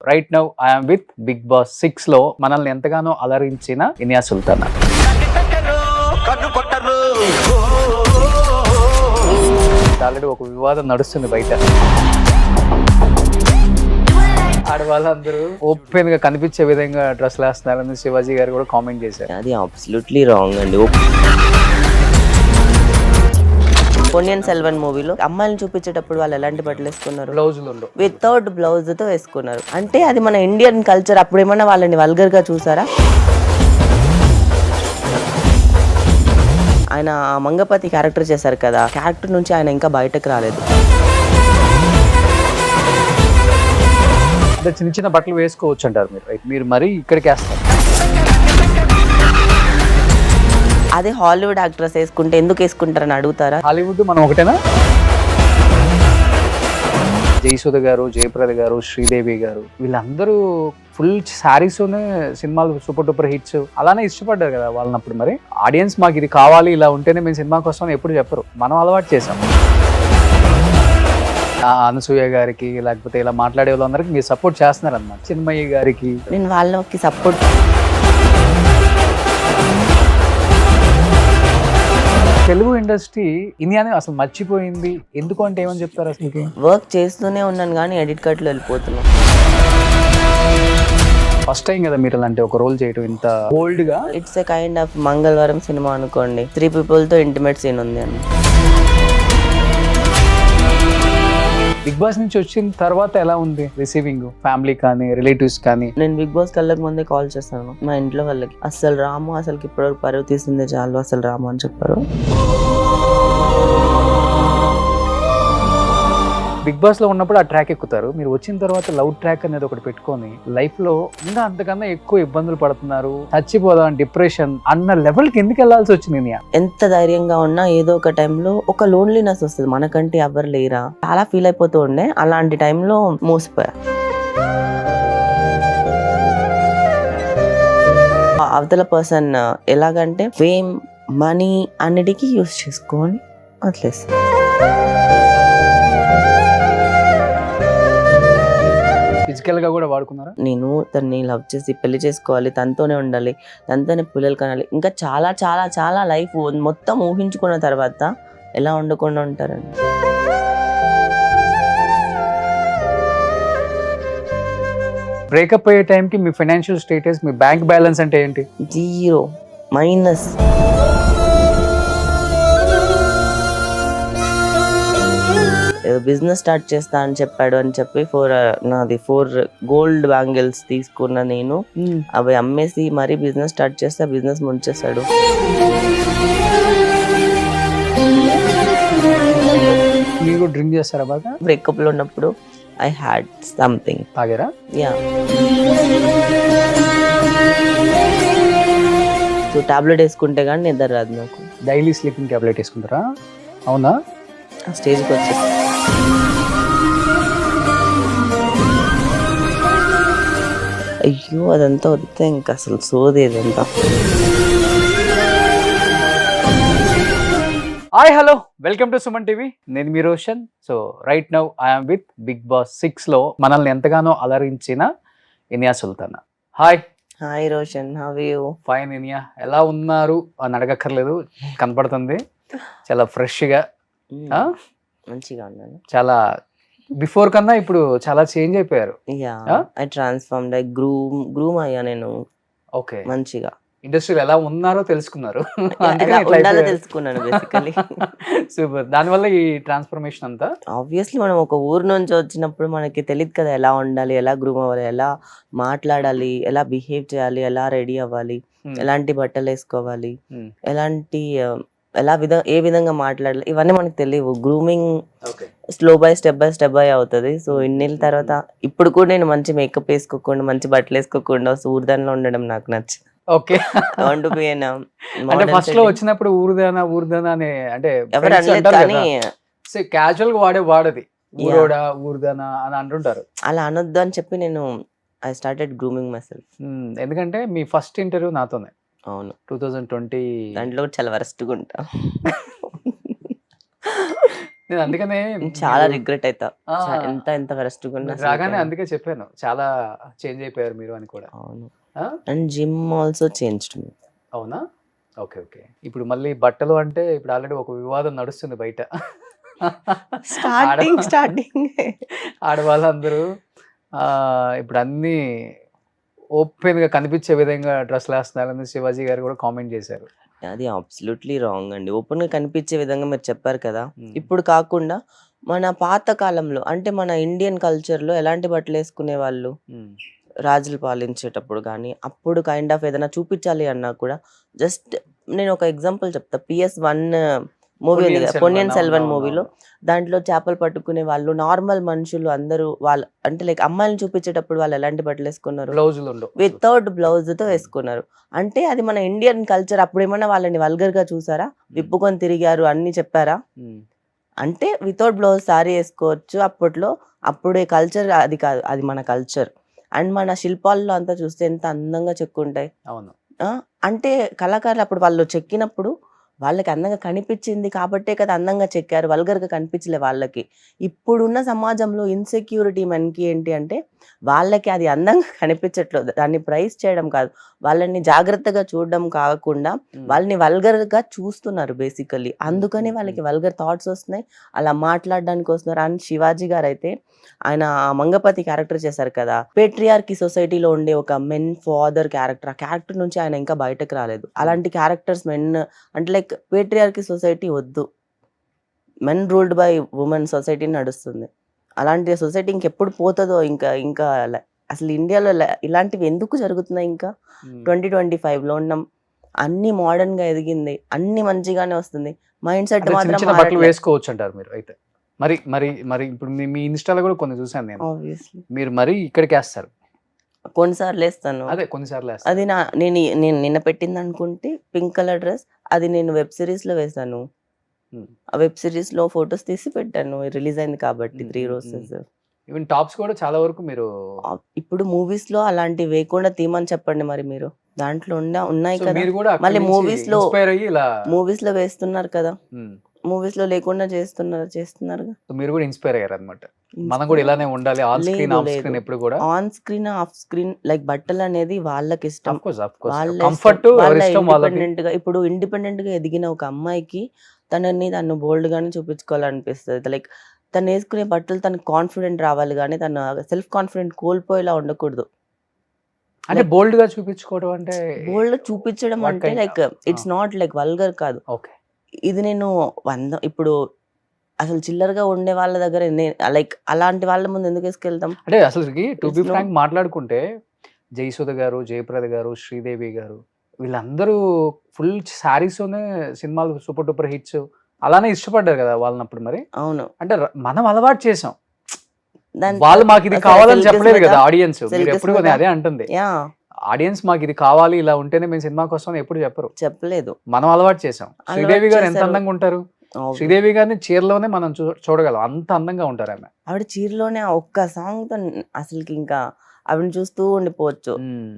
Right now I'm with Bigg Boss 6 లో మనల్ని ఎంతగానో అలరించిన ఇనియా సుల్తానా. ఆల్రెడీ ఒక వివాదం నడుస్తుంది బయట. ఆడవాళ్ళందరూ ఓపెన్ గా కనిపించే విధంగా డ్రెస్లు వేస్తున్నారని శివాజీ గారు కూడా కామెంట్ చేశారు. అది అబ్సల్యూట్లీ రాంగ్ అండి. పొన్నియిన్ సెల్వన్ మూవీలో అమ్మాయిని చూపించేటప్పుడు వాళ్ళు ఎలాంటి బట్టలు వేసుకున్నారు? బ్లౌజులు వితౌట్ బ్లౌజ్ తో వేసుకున్నారు. అంటే అది మన ఇండియన్ కల్చర్. అప్పుడు ఏమన్నా వాళ్ళని వల్గర్ గా చూసారా? ఆయన మంగపతి క్యారెక్టర్ చేశారు కదా, క్యారెక్టర్ నుంచి ఆయన ఇంకా బయటకు రాలేదు. అంటే చిన్న చిన్న బట్టలు వేసుకోవచ్చు అంటారు మీరు. మీరు మరీ ఇక్కడికి వేస్తారు. అదే హాలీవుడ్ యాక్ట్రెస్ వేసుకుంటే ఎందుకు వేసుకుంటారని అడుగుతారా? హాలీవుడ్ మనం ఒకటేనా? జయసుధ గారు, జయప్రద గారు, శ్రీదేవి గారు వీళ్ళందరూ ఫుల్ శారీస్తోనే సినిమాలు సూపర్ డూపర్ హిట్స్ అలానే ఇష్టపడ్డారు కదా వాళ్ళనప్పుడు. మరి ఆడియన్స్ మాకు ఇది కావాలి, ఇలా ఉంటేనే మేము సినిమాకి వస్తామని ఎప్పుడు చెప్పరు. మనం అలవాటు చేసాం. అనసూయ గారికి లేకపోతే ఇలా మాట్లాడే వాళ్ళందరికీ మీరు సపోర్ట్ చేస్తున్నారు అన్నమాట. చిన్మయ్య గారికి నేను వాళ్ళకి సపోర్ట్. తెలుగు ఇండస్ట్రీ ఇండియాని అసలు మర్చిపోయింది ఎందుకు అంటే ఏమని చెప్తారు? అసలు వర్క్ చేస్తూనే ఉన్నాను కానీ ఎడిట్ కట్లో వెళ్ళిపోతున్నాను. ఫస్ట్ టైం కదా మీరు అలాంటి ఒక రోల్ చేయడం ఇంత బోల్డ్ గా. ఇట్స్ ఎ కైండ్ ఆఫ్ మంగళవారం సినిమా అనుకోండి. 3 people తో ఇంటిమేట్ సీన్ ఉంది అని. బిగ్ బాస్ నుంచి వచ్చిన తర్వాత ఎలా ఉంది రిసీవింగ్? ఫ్యామిలీ కానీ రిలేటివ్స్ కానీ? నేను బిగ్ బాస్ కళ్ళకి ముందే కాల్ చేస్తాను మా ఇంట్లో వాళ్ళకి. అసలు రాము, అసలుకి ఇప్పటివరకు పరువు తీసిందే చాలు, అసలు రాము అని చెప్పారు. బిగ్ బాస్ లో ఉన్నప్పుడు ఆ ట్రాక్ ఎక్కుతారు. మీరు వచ్చిన తర్వాత లవ్ ట్రాక్ అనేది ఒకటి పెట్టుకొని లైఫ్ లో ఇంకా అంతకన్నా ఎక్కువ ఇబ్బందులు పడుతున్నారు, చచ్చిపోదాం, డిప్రెషన్ అన్న లెవెల్ కి ఎందుకు వెళ్లాల్సి వచ్చింది? ఎంత ధైర్యంగా ఉన్నా ఏదో ఒక టైంలో ఒక లోన్లీనెస్ వస్తుంది. మనకంటే ఎవరు లేరా చాలా ఫీల్ అయిపోతూ ఉండే. అలాంటి టైంలో మోసపోయా. అవతల పర్సన్ ఎలాగంటే ఫేమ్, మనీ అన్నిటికీ యూస్ చేసుకొని వదిలేసి. ఫిజికల్ గా కూడా వాడుకున్నారా? నేను తనని లవ్ చేసి పెళ్లి చేసుకోవాలి, తనతోనే ఉండాలి, తనతోనే పిల్లలు కనాలి, ఇంకా చాలా చాలా చాలా లైఫ్ మొత్తం ఊహించుకున్న తర్వాత ఎలా ఉండకుండా ఉంటారండి. బ్రేకప్ అయ్యే టైంకి మీ ఫైనాన్షియల్ స్టేటస్, మీ బ్యాంక్ బ్యాలెన్స్ అంటే ఏంటి? 0 మైనస్. బిజినెస్ స్టార్ట్ చేస్తా అని చెప్పాడు అని చెప్పి 4 గోల్డ్ బ్యాంగిల్స్ తీసుకున్న నేను అవి అమ్మేసి మరీ బిజినెస్ స్టార్ట్ చేస్తే బిజినెస్ ముంచేశాడు. మీరు డ్రింక్ చేస్తారా బాగా? బ్రేకప్ లో ఉన్నప్పుడు ఐ హ్యాడ్ సంథింగ్. తాగారా? యా. సో టాబ్లెట్ వేసుకుంటే కానీ నిద్ర రాదు నాకు. డైలీ స్లీపింగ్ టాబ్లెట్ వేసుకుంటారా? అవునా? ఆ స్టేజ్కి వచ్చేసి అయ్యో అదంతా వద్దే, ఇంకా అసలు సోదేదంతా. Hi hello, welcome to Suman TV. నేను మీ Roshan. So right now I'm with Bigg Boss 6 లో మనల్ని ఎంతగానో అలరించిన Iniya Sultana. Hi. Hi Roshan, how are you? Fine Iniya. ఎలా ఉన్నారు అని అడగక్కర్లేదు, కనపడుతుంది. చాలా ఫ్రెష్ గా, మంచిగా ఉన్నాను. చాలా బిఫోర్ కన్నా ఇప్పుడు చాలా చేంజ్ అయిపోయారు. Yeah, I transformed, I groom అయ్యా నేను. ఓకే, మంచిగా ఇండస్ట్రీలో ఎలా ఉన్నారో తెలుసుకున్నారు. తెలుసుకున్నాను బేసికలీ. సూపర్. దానివల్ల ఈ ట్రాన్స్ఫర్మేషన్ అంతా. ఆబ్వియస్లీ మనం ఒక ఊరు నుంచి వచ్చినప్పుడు మనకి తెలియదు కదా ఎలా ఉండాలి, ఎలా గ్రూమ్ అవ్వాలి, ఎలా మాట్లాడాలి, ఎలా బిహేవ్ చేయాలి, ఎలా రెడీ అవ్వాలి, ఎలాంటి బట్టలు వేసుకోవాలి, ఎలాంటి ఏ విధంగా మాట్లాడాలి, ఇవన్నీ మనకు తెలియవు. Grooming slow by step by అవుతుంది. సో ఇన్నేళ్ళ తర్వాత ఇప్పుడు కూడా నేను మంచి మేకప్ వేసుకోకుండా, మంచి బట్టలు వేసుకోకుండా ఊర్దాన్లో ఉండడం నాకు నచ్చింది. ఓకే. అంటే ఫస్ట్ లో వచ్చినప్పుడు ఊర్దానా అనే అంటే ఎవరు అనలేదు కానీ క్యాజువల్ గా వాడది ఊరోడా ఊర్దానా అని అంటుంటారు. అలా అనొద్దు అని చెప్పి నేను I started grooming my self. ఎందుకంటే మీ ఫస్ట్ ఇంటర్వ్యూ నాతోనే. అవును, 2020. దాంట్లో చాలా వరస్ట్గా ఉంటా. నేను అందుకనే చాలా మీరు రిగ్రెట్ అవుతా. ఆ! ఎంత వరస్ట్‌గా ఉన్నా మీరు రాగానే అసలుకి. అందుకే చెప్పాను. చాలా చేంజ్ అయిపోయారు మీరు అని కూడా. అవును. ఆ! అండ్ జిమ్ ఆల్సో చేంజ్డ్ మీ. అవునా? ఓకే. ఓకే. ఇప్పుడు మళ్ళీ బట్టలు అంటే ఇప్పుడు ఆల్రెడీ ఒక వివాదం నడుస్తుంది బయట. ఆడవా స్టార్టింగే. ఆడవాళ్ళందరూ ఇప్పుడు అన్నీ ఓపెన్‌గా కనిపించే విధంగా డ్రెస్సులేస్తున్నారని శివాజీ గారు కూడా కామెంట్ చేశారు. అది అబ్సల్యూట్‌లీ రాంగ్ అండి. ఓపెన్‌గా కనిపించే విధంగా మీరు చెప్పారు కదా! హ్మ్. ఇప్పుడు కాకుండా మన పాత కాలంలో అంటే మన ఇండియన్ కల్చర్‌లో ఎలాంటి బట్టలేసుకునేవాళ్ళు? హ్మ్. రాజులు పాలించేటప్పుడు గానీ, అప్పుడు కైండ్ ఆఫ్ ఏదైనా చూపించాలి అన్నా కూడా జస్ట్ నేను ఒక ఎగ్జాంపుల్ చెప్తా. 'పీఎస్1' మూవీ ఉంది పొన్నియిన్ కదా! సెల్వన్. 'పొన్నియిన్ సెల్వన్' మూవీలో అవునవునవును. దాంట్లో చేపలు పట్టుకునే వాళ్ళు నార్మల్ మనుషులు అందరూ వాళ్ళు అంటే లైక్ అమ్మాయిలని చూపించేటప్పుడు వాళ్ళు ఎలాంటి బట్టలేసుకున్నారు? బ్లౌజులుండవు అసలు. వితౌట్ బ్లౌజ్‌తో హ్మ్. వేసుకున్నారు. అంటే అది మన ఇండియన్ కల్చర్. అప్పుడేమన్నా వాళ్ళని వల్గర్‌గా చూసారా? హ్మ్. విప్పుకొని తిరిగారు అన్నీ చెప్పారా? హ్మ్. అంటే వితౌట్ బ్లౌజ్ సారీ ఏసుకోవచ్చు అప్పట్లో. అప్పుడే కల్చర్ అది కాదు. అది మన కల్చర్. అండ్ మన శిల్పాల్లో అంతా చూస్తే ఎంత అందంగా చెక్కుంటాయి. అవును. ఆ! అంటే కళాకారులు అప్పుడు వాళ్ళు చెక్కినప్పుడు వాళ్ళకి అందంగా కనిపించింది కాబట్టే కదా అందంగా చెక్కారు. వల్గర్‌గా కనిపించలే వాళ్ళకి. ఇప్పుడున్న సమాజంలో ఇన్‌సెక్యూరిటీ మెన్‌కి ఏంటి అంటే వాళ్ళకి అది అందంగా కనిపించట్లేదు. దాన్ని ప్రైజ్ చేయడం కాదు. వాళ్ళని జాగ్రత్తగా చూడడం కాకుండా హ్మ్. వాళ్ళని వల్గర్‌గా చూస్తున్నారు బేసికల్లీ. హ్మ్. అందుకని హ్మ్. హ్మ్. వాళ్ళకి వల్గర్ థాట్స్ వస్తున్నాయి. అలా మాట్లాడడానికి వస్తున్నారు. అండ్ శివాజీ గారైతే ఆయన మంగపతి క్యారెక్టర్ చేశారు కదా! పేట్రియార్కీ సొసైటీలో ఉండే ఒక మెన్ ఫాదర్ క్యారెక్టర్. ఆ క్యారెక్టర్ నుంచి ఆయన ఇంకా బయటకి రాలేదు. హ్మ్. అలాంటి క్యారెక్టర్స్ అంటే లైక్ పేట్రియార్కీ సొసైటీ వద్దు. Men ruled by women society నడుస్తుంది. అలాంటి సొసైటీ ఇంకెప్పుడు పోతదో ఇంకా ఇంకా అసలు ఇండియాలో ఇలాంటివి ఎందుకు జరుగుతున్నాయి ఇంకా? హ్మ్. 2025లో ఉన్నాం. అన్నీ మోడర్న్‌గా ఎదిగింది. అన్నీ మంచిగానే వస్తుంది. మైండ్ సెట్ అంటే చిన్న మాత్రం చిన్న బట్టలు మారట్లే. వేసుకోవచ్చంటారు మీరు అయితే. మరి మరి మరి ఇప్పుడు మీ మీ ఇన్‌స్టా‌లో కూడా కొన్ని చూసాను నేను. ఆబ్వియస్లీ. మీరు మరీ ఇక్కడికేస్తారు. కొన్ని సార్లేస్తాను. అదే కొన్ని అది సార్లేస్తారు. నేను నిన్న పెట్టిందనుకుంటే పింక్ కలర్ డ్రెస్. అది నేను వెబ్ సీరీస్‌లో వేశాను. హ్మ్. ఆ వెబ్ సీరీస్‌లో ఫోటోస్ తీసి పెట్టాను. రిలీజ్ అయింది కాబట్టి హ్మ్. 'త్రీ హ్మ్. హ్మ్. రోసెస్.' ఈవెన్ టాప్స్ కూడా చాలా వరకు మీరు ఇప్పుడు మూవీస్‌లో అలాంటివి వేయకుండా తీయమని చెప్పండి మరి మీరు. దాంట్లో ఉన్నాయి సో, కదా! మీరు కూడా అక్కడి మళ్ళీ నుంచి మూవీస్‌లో ఇన్‌స్పైర్ అయ్యి ఇలా మూవీస్‌లో వేస్తున్నారు కదా! హ్మ్. మూవీస్‌లో లేకుండా చేస్తున్నారుగా. సో, మీరు కూడా ఇన్‌స్పైర్ అయ్యారన్నమాట. మనం కూడా ఇన్‌స్పైర్ ఇలానే ఉండాలి. ఆన్ స్క్రీన్, లేదు. ఆఫ్ లేదు. స్క్రీన్ ఎప్పుడు కూడా on screen, off screen like బట్టలనేది వాళ్ళకిష్టం. Of course, of course. వాళ్ళ ఇష్టం. కంఫర్ట్ వాళ్ళ ఎవరిష్టం వాళ్ళది. ఇండిపెండెంట్‌గా ఎదిగిన ఒక అమ్మాయికి తను బోల్డ్‌గానే చూపించుకోవాలనిపిస్తది. లైక్ తనేసుకునే బట్టలు తనకి కాన్ఫిడెంట్ రావాలి గానీ, తను సెల్ఫ్ కాన్ఫిడెంట్ కోల్పోయేలా ఉండకూడదు. అంటే లైక్ బోల్డ్‌గా చూపించుకోవడం అంటే బోల్డ్‌గా చూపించడం వాట్ అంటే కైండ్ లైక్ ఆ! ఇట్స్ నాట్ లైక్ వల్గర్ కాదు. ఓకే. ఇది నేను ఇప్పుడు అసలు చిల్లరగా ఉండే వాళ్ళ దగ్గర లైక్ అలాంటి వాళ్ళ ముందు ఎందుకేసుకెళ్తాం? అంటే అసలుకి to be it's no frank మాట్లాడుకుంటే జయసుధ గారు, జయప్రద గారు, శ్రీదేవి గారు వీళ్ళందరూ ఫుల్ శారీస్‌తోనే సినిమాలు సూపర్ డూపర్ హిట్స్ అలానే ఇష్టపడ్డారు కదా! వాళ్ళనప్పుడు మరి. అవును. అంటే మనం అలవాటు చేసాం. దాని వాళ్ళు మాకిది సరే కావాలని 'సిల్క్ చెప్పలేదు స్మిత', కదా! ఆడియన్స్. 'సిల్క్ మీరెప్పుడు స్మిత' నేను అదే అంటుంది. యాహ్! ఆడియన్స్ మాకిది కావాలి, ఇలా ఉంటేనే మేము సినిమాకొస్తామని ఎప్పుడు చెప్పరు. చెప్పలేదు. మనం అలవాటు చేసాం. అలవాటు శ్రీదేవి గారు ఎంత చేశారు. అందంగా ఉంటారు. ఆబ్వియస్. శ్రీదేవి గారిని చీరలోనే మనం చూడగలం. అంత అందంగా ఉంటారామె. ఆవిడ చీరలోనే ఆ ఒక్క సాంగ్‌తో అసలకి ఇంకా ఆవిడని చూస్తూ ఉండిపోవచ్చు. హ్మ్.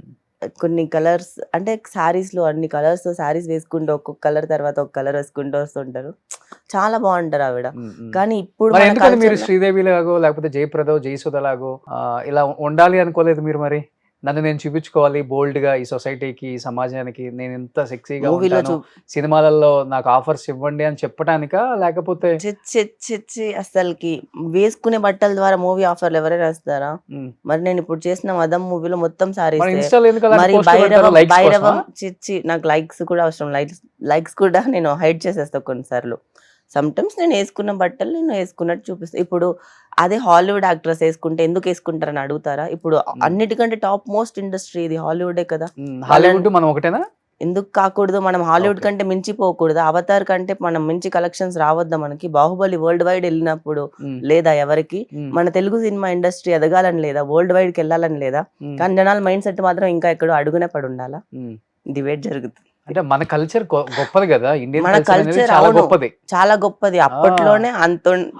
కొన్ని కలర్స్ అంటే సారీస్‌లో అన్ని కలర్స్‌తో సారీస్ వేసుకుంటూ ఒక్కొక్క కలర్ తర్వాత ఒక కలర్ వేసుకుంటూ వస్తుంటారు. చాలా బావుంటారు ఆవిడ. హ్మ్. హ్మ్. కానీ ఇప్పుడు మన మరెందుకని మీరు కల్చర్‌లో శ్రీదేవి లాగో, లేకపోతే జయప్రదో, జయసుధలాగో ఇలా ఉండాలి అనుకోలేదు మీరు మరి? నన్ను నేను చూపించుకోవాలి బోల్డ్‌గా ఈ సొసైటీకి, ఈ సమాజానికి నేనింత సెక్సీగా మూవీలో ఉంటాను. సినిమాలలో నాకు ఆఫర్స్ ఇవ్వండి అని చెప్పటానికా? లేకపోతే ఛీ! ఛీ! ఛీ! ఛీ! అస్సలకి వేసుకునే బట్టల ద్వారా మూవీ ఆఫర్‌లు ఎవరైనా ఇస్తారా? హ్మ్. మరి నేనిప్పుడు చేసిన 'మదం' మూవీలో మొత్తం మరి సారీసే. ఇన్‌స్టాలో ఎందుకు అలాంటి మరి పోస్ట్‌లు పెడతారు లైక్స్ కోసమా? ఛీ! ఛీ! నాకు లైక్స్ కూడా అవసరం. లైక్స్ కూడా నేను హైడ్ చేసేస్తా కొన్ని సార్లు. సమ్‌టైమ్స్ నేనేసుకున్న బట్టలు నేను ఏసుకున్నట్టు చూపిస్తా. ఇప్పుడు అదే హాలీవుడ్ యాక్టర్స్ ఏసుకుంటే ఎందుకేసుకుంటారని అడుగుతారా? ఇప్పుడు హ్మ్. అన్నిటికంటే టాప్ మోస్ట్ ఇండస్ట్రీ ఇది హాలీవుడే కదా! హ్మ్. వాళ్ళని హాలీవుడ్ మనం ఒకటేనా? ఎందుకు కాకూడదు? మనం హాలీవుడ్ ఓకే. కంటే మించిపోకూడదా? 'అవతార్' కంటే మనం మించి కలెక్షన్స్ రావద్దా మనకి? 'బాహుబలి' వరల్డ్ వైడ్ ఎళ్ళినప్పుడు హ్మ్. లేదా ఎవరికీ? హ్మ్. మన తెలుగు సినిమా ఇండస్ట్రీ ఎదగాలని లేదా? వరల్డ్ వైడ్‌కెళ్ళాలని లేదా? హ్మ్. కానీ జనాల మైండ్ సెట్ మాత్రం ఇంకా ఎక్కడో అడుగునే పడుండాలా? హ్మ్. డిబేట్ జరుగుతుంది. అంటే మన కల్చర్ గొప్పది గదా! ఇండియన్ మన కల్చర్ అనేది కల్చర్ చాలా అవును. గొప్పది. చాలా గొప్పది. ఆ! అప్పట్లోనే హ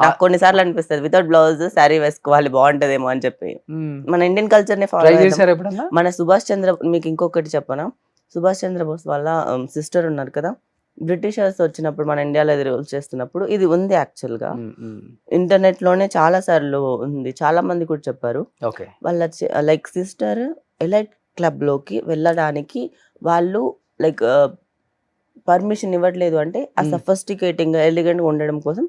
నాకు కొన్ని సార్లు అనిపిస్తది. వితౌట్ బ్లౌజ్ శారీ వేసుకోవాలి బావుంటదేమో అని చెప్పి. హ్మ్. మన ఇండియన్ కల్చర్‌నే ట్రై ఫాలో అయిదాం. చేసారా ఎప్పుడన్నా? మన 'సుభాష్ చంద్ర' మీకు ఇంకొకటి చెప్పనా? 'సుభాష్ చంద్ర బోస్' వాళ్ళ సిస్టర్ ఉన్నారు కదా! బ్రిటిషర్స్ వచ్చినప్పుడు మన ఇండియాలో ఇది రూల్స్ చేస్తున్నప్పుడు ఇది ఉంది యాక్చువల్గా. ఇంటర్నెట్లోనే చాలా సార్లు ఉంది, చాలా మంది కూడా చెప్పారు. ఓకే. వాళ్ళ లైక్ సిస్టర్ ఎలైట్ క్లబ్లోకి వెళ్ళడానికి వాళ్ళు లైక్ పర్మిషన్ ఇవ్వట్లేదు. అంటే ఆ సఫిస్టికేటింగ్ ఎలిగెంట్గా ఉండడం కోసం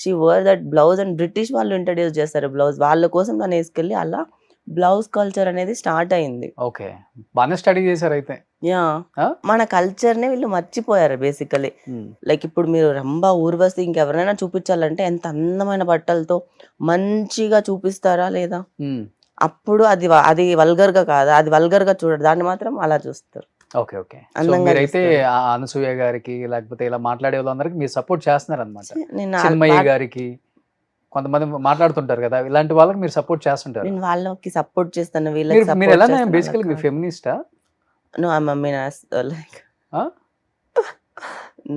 she wear that blouse and British వాళ్ళు ఇంట్రడ్యూస్ చేస్తారు బ్లౌజ్, వాళ్ళ కోసం నన్ను వేసుకెళ్ళి అలా బ్లౌజ్ కల్చర్ అనేది స్టార్ట్ అయింది. ఓకే, బాగానే స్టడీ చేశారు అయితే. యా, మన కల్చర్నే వీళ్ళు మర్చిపోయారు బేసికలీ. లైక్ ఇప్పుడు మీరు రంభ, ఊర్వశి ఇంకెవరైనా చూపించాలంటే ఎంత అందమైన బట్టలతో మంచిగా చూపిస్తారా లేదా? అప్పుడు అది అది వల్గర్ గా కాదా, అది వల్గర్ గా చూడరు, దాన్ని మాత్రం అలా చూస్తారు. Okay okay. సో మీరైతే ఆ అనసూయ గారికి లేకపోతే ఇలా మాట్లాడే వాళ్ళందరికి మీరు సపోర్ట్ చేస్తున్నారు అనమాట. చిన్మయ్య గారికి కొంతమంది మాట్లాడుతుంటారు కదా, ఇలాంటి వాళ్ళకి మీరు సపోర్ట్ చేస్తుంటారు. నేను వాళ్ళకి సపోర్ట్ చేస్తాను, వీళ్ళకి మీరు ఎలా బేసికల్లీ మీరు ఫెమినిస్టా? No, I mean like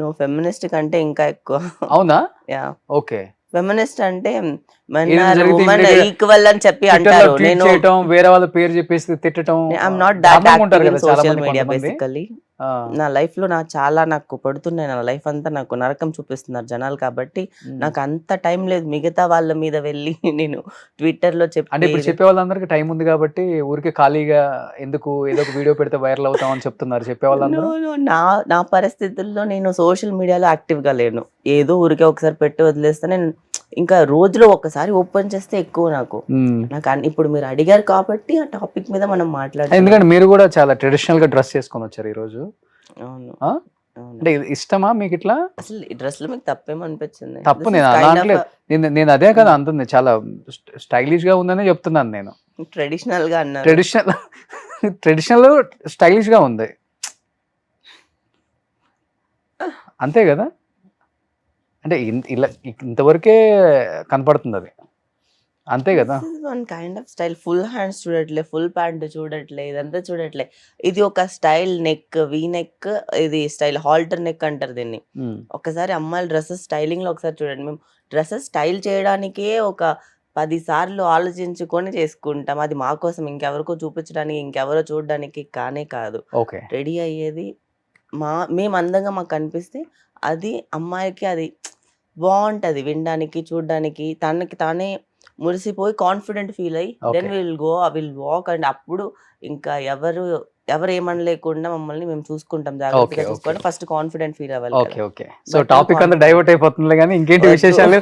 no, feminist కంటే ఇంకా ఎక్కువ. అవునా? Ya, okay. ఫెమినిస్ట్ అంటే ఈక్వల్ అని చెప్పి అంటారు. నేను వేరే వాళ్ళ పేరు చెప్పేసి తిట్టడం, I'm not that active in social media basically. నా లైఫ్ లో నాకు పడుతున్నాయి, నా లైఫ్ అంతా నాకు నరకం చూపిస్తున్నారు జనాలు, కాబట్టి నాకు అంత టైం లేదు మిగతా వాళ్ళ మీద వెళ్ళి నేను ట్విట్టర్ లో అంటే ఇప్పుడు చెప్పే వాళ్ళందరికీ టైం ఉంది కాబట్టి ఊరికే ఖాళీగా ఎందుకు ఏదో ఒక వీడియో పెడితే వైరల్ అవుతాం అని చెప్తున్నారు చెప్పే వాళ్ళందరూ. నా పరిస్థితుల్లో నేను సోషల్ మీడియాలో యాక్టివ్ గా లేను, ఏదో ఊరికే ఒకసారి పెట్టి వదిలేస్తే నేను ఇంకా రోజులో ఒకసారి ఓపెన్ చేస్తే ఎక్కువ నాకు. ఇప్పుడు మీరు అడిగారు కాబట్టి ఆ టాపిక్ మీద మనం మాట్లాడాలి. ఎందుకంటే మీరు కూడా చాలా ట్రెడిషనల్ గా డ్రెస్ చేసుకొని వచ్చారు ఈ రోజు. అవును, అంటే ఇష్టమా మీకు ఇట్లా? అసలు ఈ డ్రెస్ లో మీకు తప్పేమనిపించింది? తప్పు నేను అదే కదా అంటుంది, చాలా స్టైలిష్ గా ఉందని చెప్తున్నాను నేను. ట్రెడిషనల్ గా అన్నారు. ట్రెడిషనల్ స్టైలిష్ గా ఉంది అంతే కదా. అంటే ఇలా ఇంతవరకే కనపడుతుంది అది, అంతే కదా. One kind of style. Full hands చూడట్లే, ఫుల్ ప్యాంట్ చూడట్లే, ఇదంతా చూడట్లే. ఇది ఒక స్టైల్, నెక్ వీ నెక్, ఇది స్టైల్ హాల్టర్ నెక్ అంటారు దీన్ని. ఒకసారి అమ్మాయిల డ్రెస్సెస్ స్టైలింగ్ లో ఒకసారి చూడండి. మేము డ్రెస్సెస్ స్టైల్ చేయడానికే ఒక 10 సార్లు ఆలోచించుకొని చేసుకుంటాం, అది మా కోసం, ఇంకెవరికో చూపించడానికి, ఇంకెవరో చూడడానికి కానే కాదు. ఓకే, రెడీ అయ్యేది మేము అందంగా మాకు కనిపిస్తే అది అమ్మాయికి అది బాగుంటది వినడానికి, చూడడానికి, తనకి తానే మురిసిపోయి కాన్ఫిడెంట్ ఫీల్ అయ్యి దెన్ విల్ వాక్. అండ్ అప్పుడు ఇంకా ఎవరు ఏమనలేకుండా మమ్మల్ని మేము చూసుకుంటాం, జాగ్రత్తగా చూసుకొని ఫస్ట్ కాన్ఫిడెంట్ ఫీల్ అవ్వాలి. Okay okay. సో టాపిక్ అంతా డైవర్ట్ అయిపోతుంది కానీ ఇంకేంటి విశేషాలు?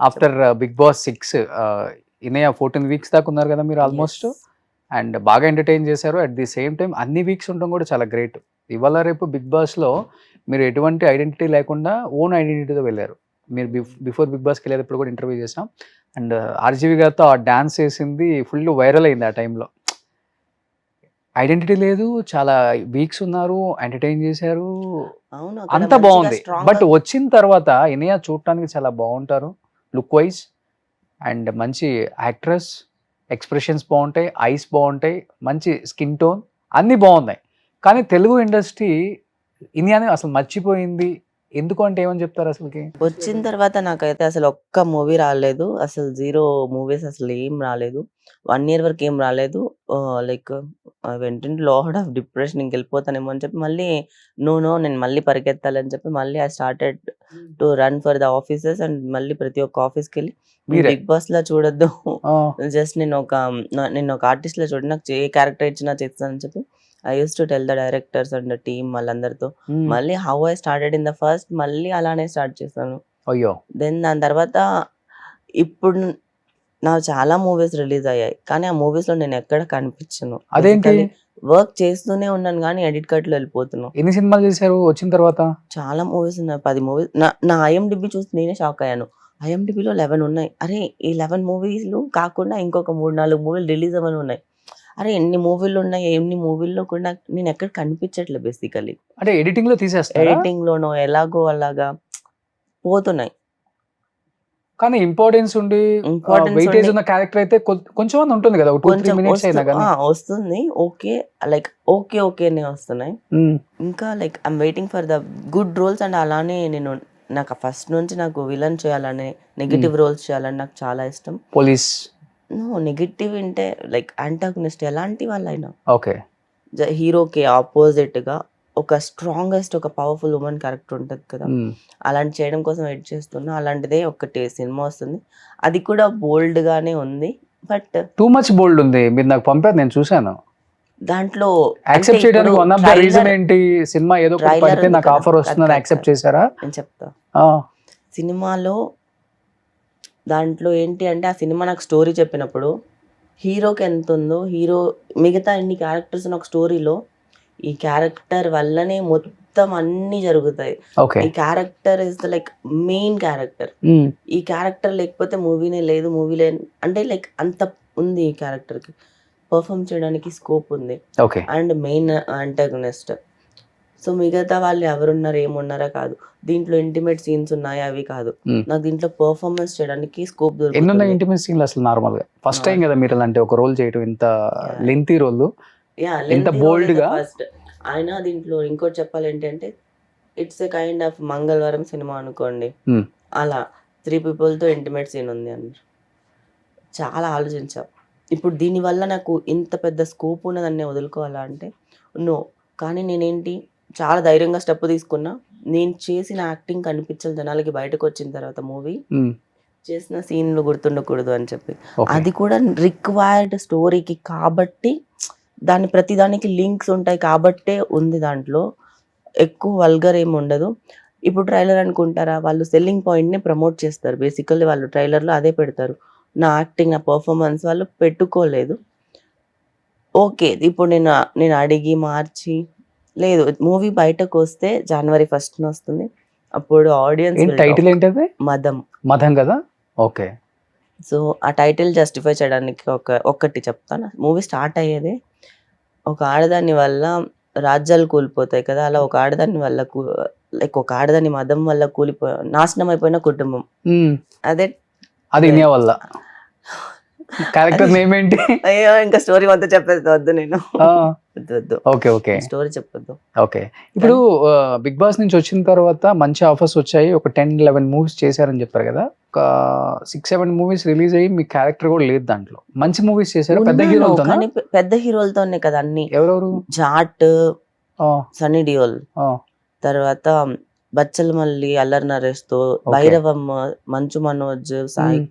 After Bigg Boss 6 Inaya 14 weeks దాకా ఉన్నారు కదా మీరు ఆల్మోస్ట్, అండ్ బాగా ఎంటర్టైన్ చేశారు. అట్ ది సేమ్ టైం అన్ని వీక్స్ ఉండడం కూడా చాలా గ్రేట్. ఇవాళ రేపు బిగ్ బాస్లో మీరు ఎటువంటి ఐడెంటిటీ లేకుండా ఓన్ ఐడెంటిటీతో వెళ్ళారు. మీరు బిఫోర్ బిగ్ బాస్కి వెళ్ళేటప్పుడు కూడా ఇంటర్వ్యూ చేసాం, అండ్ ఆర్జీవి గారితో ఆ డాన్స్ చేసింది ఫుల్ వైరల్ అయింది ఆ టైంలో. ఐడెంటిటీ లేదు, చాలా వీక్స్ ఉన్నారు, ఎంటర్టైన్ చేశారు, అంత బాగుంది. బట్ వచ్చిన తర్వాత ఇనయ చూడటానికి చాలా బాగుంటారు లుక్ వైజ్, అండ్ మంచి యాక్ట్రెస్, ఎక్స్ప్రెషన్స్ బాగుంటాయి, ఐస్ బాగుంటాయి, మంచి స్కిన్ టోన్, అన్నీ బాగున్నాయి. కానీ తెలుగు ఇండస్ట్రీ ఇనియాని అసలు మర్చిపోయింది ఎందుకు అంటే ఏమని చెప్తారు? అసలుకి వచ్చిన తర్వాత నాకైతే అసలు ఒక్క మూవీ రాలేదు, అసలు 0 మూవీస్ అసలు ఏం రాలేదు, 1 year వరకు ఏం రాలేదు. లైక్ వెంట లాడ్ ఆఫ్ డిప్రెషన్, ఇంకెళ్ళిపోతానేమో అని చెప్పి మళ్ళీ నో నేను మళ్ళీ పరిగెత్తాలని చెప్పి మళ్ళీ I started to run for the offices. And మళ్ళీ ప్రతి ఒక్క ఆఫీస్కి వెళ్ళి బిగ్ బాస్ లా చూడొద్దు, జస్ట్ నేను ఒక ఆర్టిస్ట్ లా చూడండి, నాకు ఏ క్యారెక్టర్ ఇచ్చినా చేస్తానని చెప్పి I used to tell the directors and the team వాళ్ళందరితో. మళ్ళీ how I started in the first మళ్ళీ అలానే స్టార్ట్ చేశాను. అయ్యో. దెన్ దాని తర్వాత ఇప్పుడు నాకు చాలా మూవీస్ రిలీజ్ అయ్యాయి, కానీ ఆ మూవీస్ లో నేను ఎక్కడ కనిపించను. అదేంటి? వర్క్ చేస్తూనే ఉన్నాను కానీ ఎడిట్ కట్ లో వెళ్ళిపోతున్నాను. ఎన్ని సినిమాలు చేశారు వచ్చిన తర్వాత? చాలా మూవీస్ ఉన్నాయి, 10 మూవీస్. నా IMDb చూసి నేనే షాక్ అయ్యాను. IMDbలో 11 ఉన్నాయి. అరే ఈ 11 మూవీలు కాకుండా ఇంకొక 3-4 మూవీలు రిలీజ్ అవ్వని ఉన్నాయి. అరే ఎన్ని మూవీలు ఉన్నాయి, ఎన్ని మూవీల్లో కూడా నేను ఎక్కడ కనిపించట్లేదు బేసికలీ. అంటే ఎడిటింగ్ లో తీసేస్తారు, ఎడిటింగ్ లోనో ఎలాగో అలాగా పోతున్నాయి. కానీ ఇంపార్టెన్స్ ఉండి వెయిటేజ్ ఉన్న క్యారెక్టర్ అయితే కొంచెం ఉంటుంది కదా, 2-3 minutes అయినా కానీ వస్తుంది. ఓకే, లైక్ ఓకేనే వస్తున్నాయి. ఇంకా like I'm waiting for the good roles. And అలానే నాకు ఫస్ట్ నుంచి నాకు విలన్ చేయాలని, నెగిటివ్ రోల్స్ చేయాలని నాకు చాలా ఇష్టం. పోలీస్ నెగిటివ్ అంటే లైక్ యాంటాగనిస్ట్ ఎలాంటి వాళ్ళైనా ఓకే, హీరోకి ఆపోజిట్ గా ఒక స్ట్రాంగెస్ట్ ఒక పవర్ఫుల్ ఉమెన్ క్యారెక్టర్ ఉంటుంది కదా, అలాంటి చేయడం కోసం వెయిట్ చేస్తున్నా. అలాంటిదే ఒకటి సినిమా వస్తుంది, అది కూడా బోల్డ్ గానే ఉంది. బట్ టూ మచ్ బోల్డ్ ఉంది. మీరు నాకు పంపారు, నేను చూసాను. దాంట్లో యాక్సెప్ట్ చేయడానికి వన్ ఆఫ్ ద రీజన్ ఏంటి? సినిమా ఏదో ఒకటి trailer పడితే ఉంది నాకు కదా, ఆఫర్ వస్తుందని యాక్సెప్ట్ చేశారా? నేను చెప్తా. ఆ, సినిమాలో దాంట్లో ఏంటి అంటే, ఆ సినిమా నాకు స్టోరీ చెప్పినప్పుడు హీరోకి ఎంత ఉందో, హీరో మిగతా ఎన్ని క్యారెక్టర్స్ ఒక స్టోరీలో ఈ క్యారెక్టర్ వల్లనే మొత్తం అన్ని జరుగుతాయి. ఓకే. ఈ character is the like main character. ఈ క్యారెక్టర్ లేకపోతే మూవీనే లేదు, మూవీ అంటే లైక్ అంత ఉంది ఈ క్యారెక్టర్ కి, పర్ఫామ్ చేయడానికి స్కోప్ ఉంది. ఓకే. And main అంటాగనిస్ట్. సో మిగతా వాళ్ళు ఎవరున్నారు ఏమున్నారా కాదు, దీంట్లో ఇంటిమేట్ సీన్స్ ఉన్నాయా అవి కాదు, నాకు దీంట్లో పర్ఫార్మెన్స్ చేయడానికి స్కోప్ ఎన్ని ఉన్నాయి దొరుకుతుంది. ఇంటిమేట్ సీన్లు అసలు? నార్మల్ గా ఫస్ట్ టైం కదా మీరు అలాంటి ఒక రోల్ చేయటం, ఇంత లెంతీ రోల్, ఎంత bold గా. ఫస్ట్ ఆయన దీంట్లో ఇంకోటి చెప్పాలి ఏంటంటే, ఇట్స్ ఎ కైండ్ ఆఫ్ మంగళవారం సినిమా అనుకోండి, అలా 3 people తో ఇంటిమేట్ సీన్ ఉంది అన్నారు. చాలా ఆలోచించా, ఇప్పుడు దీనివల్ల నాకు ఇంత పెద్ద స్కోప్ ఉన్నదాన్ని వదులుకోవాలా అంటే నో. కానీ నేనేంటి చాలా ధైర్యంగా స్టెప్ తీసుకున్నా, నేను చేసిన యాక్టింగ్ కనిపించాలి జనాలకి బయటకు వచ్చిన తర్వాత, మూవీ చేసిన సీన్లు గుర్తుండకూడదు అని చెప్పి. అది కూడా రిక్వైర్డ్ స్టోరీకి కాబట్టి, దాని ప్రతిదానికి లింక్స్ ఉంటాయి కాబట్టే ఉంది దాంట్లో. ఎక్కువ వల్గర్ ఏమి ఉండదు. ఇప్పుడు ట్రైలర్ అనుకుంటారా, వాళ్ళు సెల్లింగ్ పాయింట్ని ప్రమోట్ చేస్తారు, బేసికల్లీ వాళ్ళు ట్రైలర్లో అదే పెడతారు. నా యాక్టింగ్, నా పర్ఫార్మెన్స్ వాళ్ళు పెట్టుకోలేదు. ఓకే, ఇప్పుడు నేను అడిగి మార్చి లేదు. మూవీ బయటకు వస్తే January 1st వస్తుంది, అప్పుడు ఆడియన్స్ టైటిల్ ఏంటది? మదం. మదం కదా. ఓకే. సో ఆ టైటిల్ జస్టిఫై చేయడానికి ఒక్కటి చెప్తాను. మూవీ స్టార్ట్ అయ్యేదే ఒక ఆడదాని వల్ల రాజ్యాలు కూలిపోతాయి కదా, అలా ఒక ఆడదాని వల్ల లైక్ ఒక ఆడదాని మదం వల్ల నాశనం అయిపోయిన కుటుంబం. అదే అది ఇనియా వల్ల క్యారెక్టర్ నేమ్ ఏంటి? అయ్యో, ఇంకా స్టోరీ మొత్తం చెప్పేది వద్దు, నేను వద్దు. ఓకే. ఓకే. స్టోరీ చెప్పొద్దు. ఓకే. ఇప్పుడు బిగ్ బాస్ నుంచి వచ్చిన తర్వాత మంచి ఆఫర్స్ వచ్చాయి, ఒక 10-11 మూవీస్ చేశారని చెప్పారు కదా. ఒక 6-7 మూవీస్ రిలీజ్ అయ్యి మీ క్యారెక్టర్ కూడా లేదు దాంట్లో. మంచి మూవీస్ చేశారు పెద్ద హీరోలతో. కానీ పెద్ద హీరోలతోనే కదా అన్ని. ఎవరెవరు? జాట్, సన్నీ డియోల్, తర్వాత బచ్చల మల్లి, అల్లరి నరేష్ తో, భైరవమ్మ, మంచు మనోజ్, సాయి,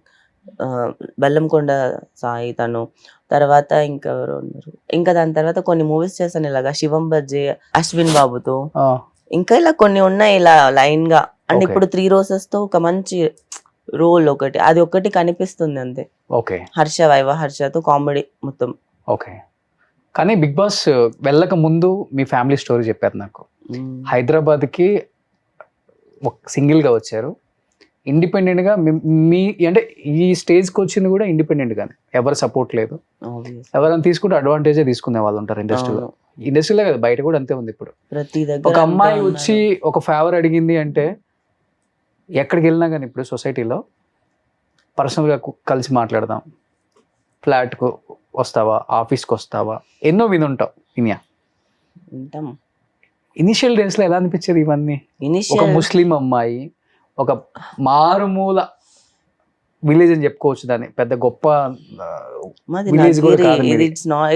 బెల్లంకొండ సాయి తను, తర్వాత ఇంకెవరు ఉన్నారు, ఇంకా దాని తర్వాత కొన్ని మూవీస్ చేశాను ఇలాగా, శివం బజ్జే, అశ్విన్ బాబుతో, ఇంకా ఇలా కొన్ని ఉన్నాయి ఇలా లైన్ గా. అండ్ ఇప్పుడు 3 Roses తో ఒక మంచి రోల్ ఒకటి, అది ఒకటి కనిపిస్తుంది అంతే. ఓకే. హర్షతో కామెడీ మొత్తం. ఓకే. కానీ బిగ్ బాస్ వెళ్ళక ముందు మీ ఫ్యామిలీ స్టోరీ చెప్పారు నాకు. హైదరాబాద్కి సింగిల్ గా వచ్చారు, ఇండిపెండెంట్ గా. మీ అంటే ఈ స్టేజ్కి వచ్చింది కూడా ఇండిపెండెంట్ గానే, ఎవరు సపోర్ట్ లేదు. ఎవరైనా తీసుకుంటే అడ్వాంటేజే తీసుకునే వాళ్ళు ఉంటారు ఇండస్ట్రీలో. ఇండస్ట్రీలో కదా, బయట కూడా అంతే ఉంది. ఇప్పుడు ప్రతి దగ్గర ఒక అమ్మాయి వచ్చి ఒక ఫేవర్ అడిగింది అంటే, ఎక్కడికి వెళ్ళినా కానీ ఇప్పుడు సొసైటీలో పర్సనల్గా కలిసి మాట్లాడదాం, ఫ్లాట్కు వస్తావా, ఆఫీస్కి వస్తావా, ఎన్నో వినుంటావు. ఉంటాం. ఇనిషియల్ డేస్లో ఎలా అనిపించేది ఇవన్నీ? ఒక ముస్లిం అమ్మాయి, ఒక మారుమూల విలేజ్ అని చెప్పుకోవచ్చు దాన్ని, పెద్ద గొప్ప విలేజ్ కూడా కాదు.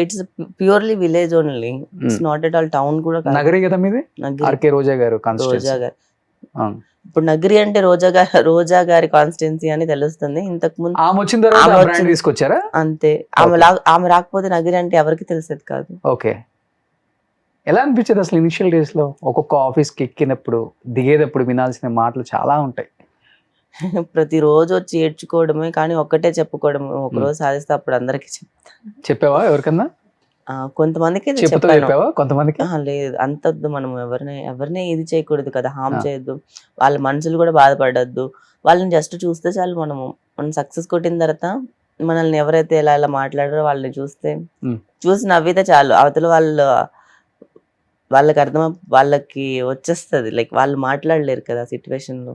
It's purely village only, it's not at all town కూడా కాదు. నగరి కదా మీది, ఆర్కే రోజా గారు కాన్స్టిట్యూన్సీ. ఇప్పుడు నగరి అంటే రోజా గారి కాన్స్టిట్యున్సీ అని తెలుస్తుంది. ఇంతకు ముందు ఆమె వచ్చిన తర్వాత తీసుకొచ్చారా అంతే. ఆమె రాకపోతే నగరి అంటే ఎవరికి తెలిసేది కాదు. ఓకే. ఎలా అనిపించేది అసలు ఇనిషియల్ డేస్ లో? ఒక్కొక్క ఆఫీస్కి ఎక్కినప్పుడు దిగేటప్పుడు వినాల్సిన మాటలు చాలా ఉంటాయి. ప్రతిరోజు వచ్చి ఏడ్చుకోవడమే, కానీ ఒక్కటే చెప్పుకోవడం, ఒకరోజు సాధిస్తే అప్పుడు అందరికి చెప్పావా? ఎవరికన్నా? కొంతమందికి చెప్పావా? కొంతమందికి లేదు, అంత వద్దు. మనం ఎవరిని ఇది చేయకూడదు కదా, హామ్ చేయొద్దు, వాళ్ళ మనసులు కూడా బాధపడద్దు. వాళ్ళని జస్ట్ చూస్తే చాలు. మనం సక్సెస్ కొట్టిన తర్వాత మనల్ని ఎవరైతే ఎలా మాట్లాడారో వాళ్ళని చూసి నవ్వితే చాలు. అవతల వాళ్ళకి వాళ్ళకి వచ్చేస్తుంది. లైక్ వాళ్ళు మాట్లాడలేరు కదా సిచ్యువేషన్ లో,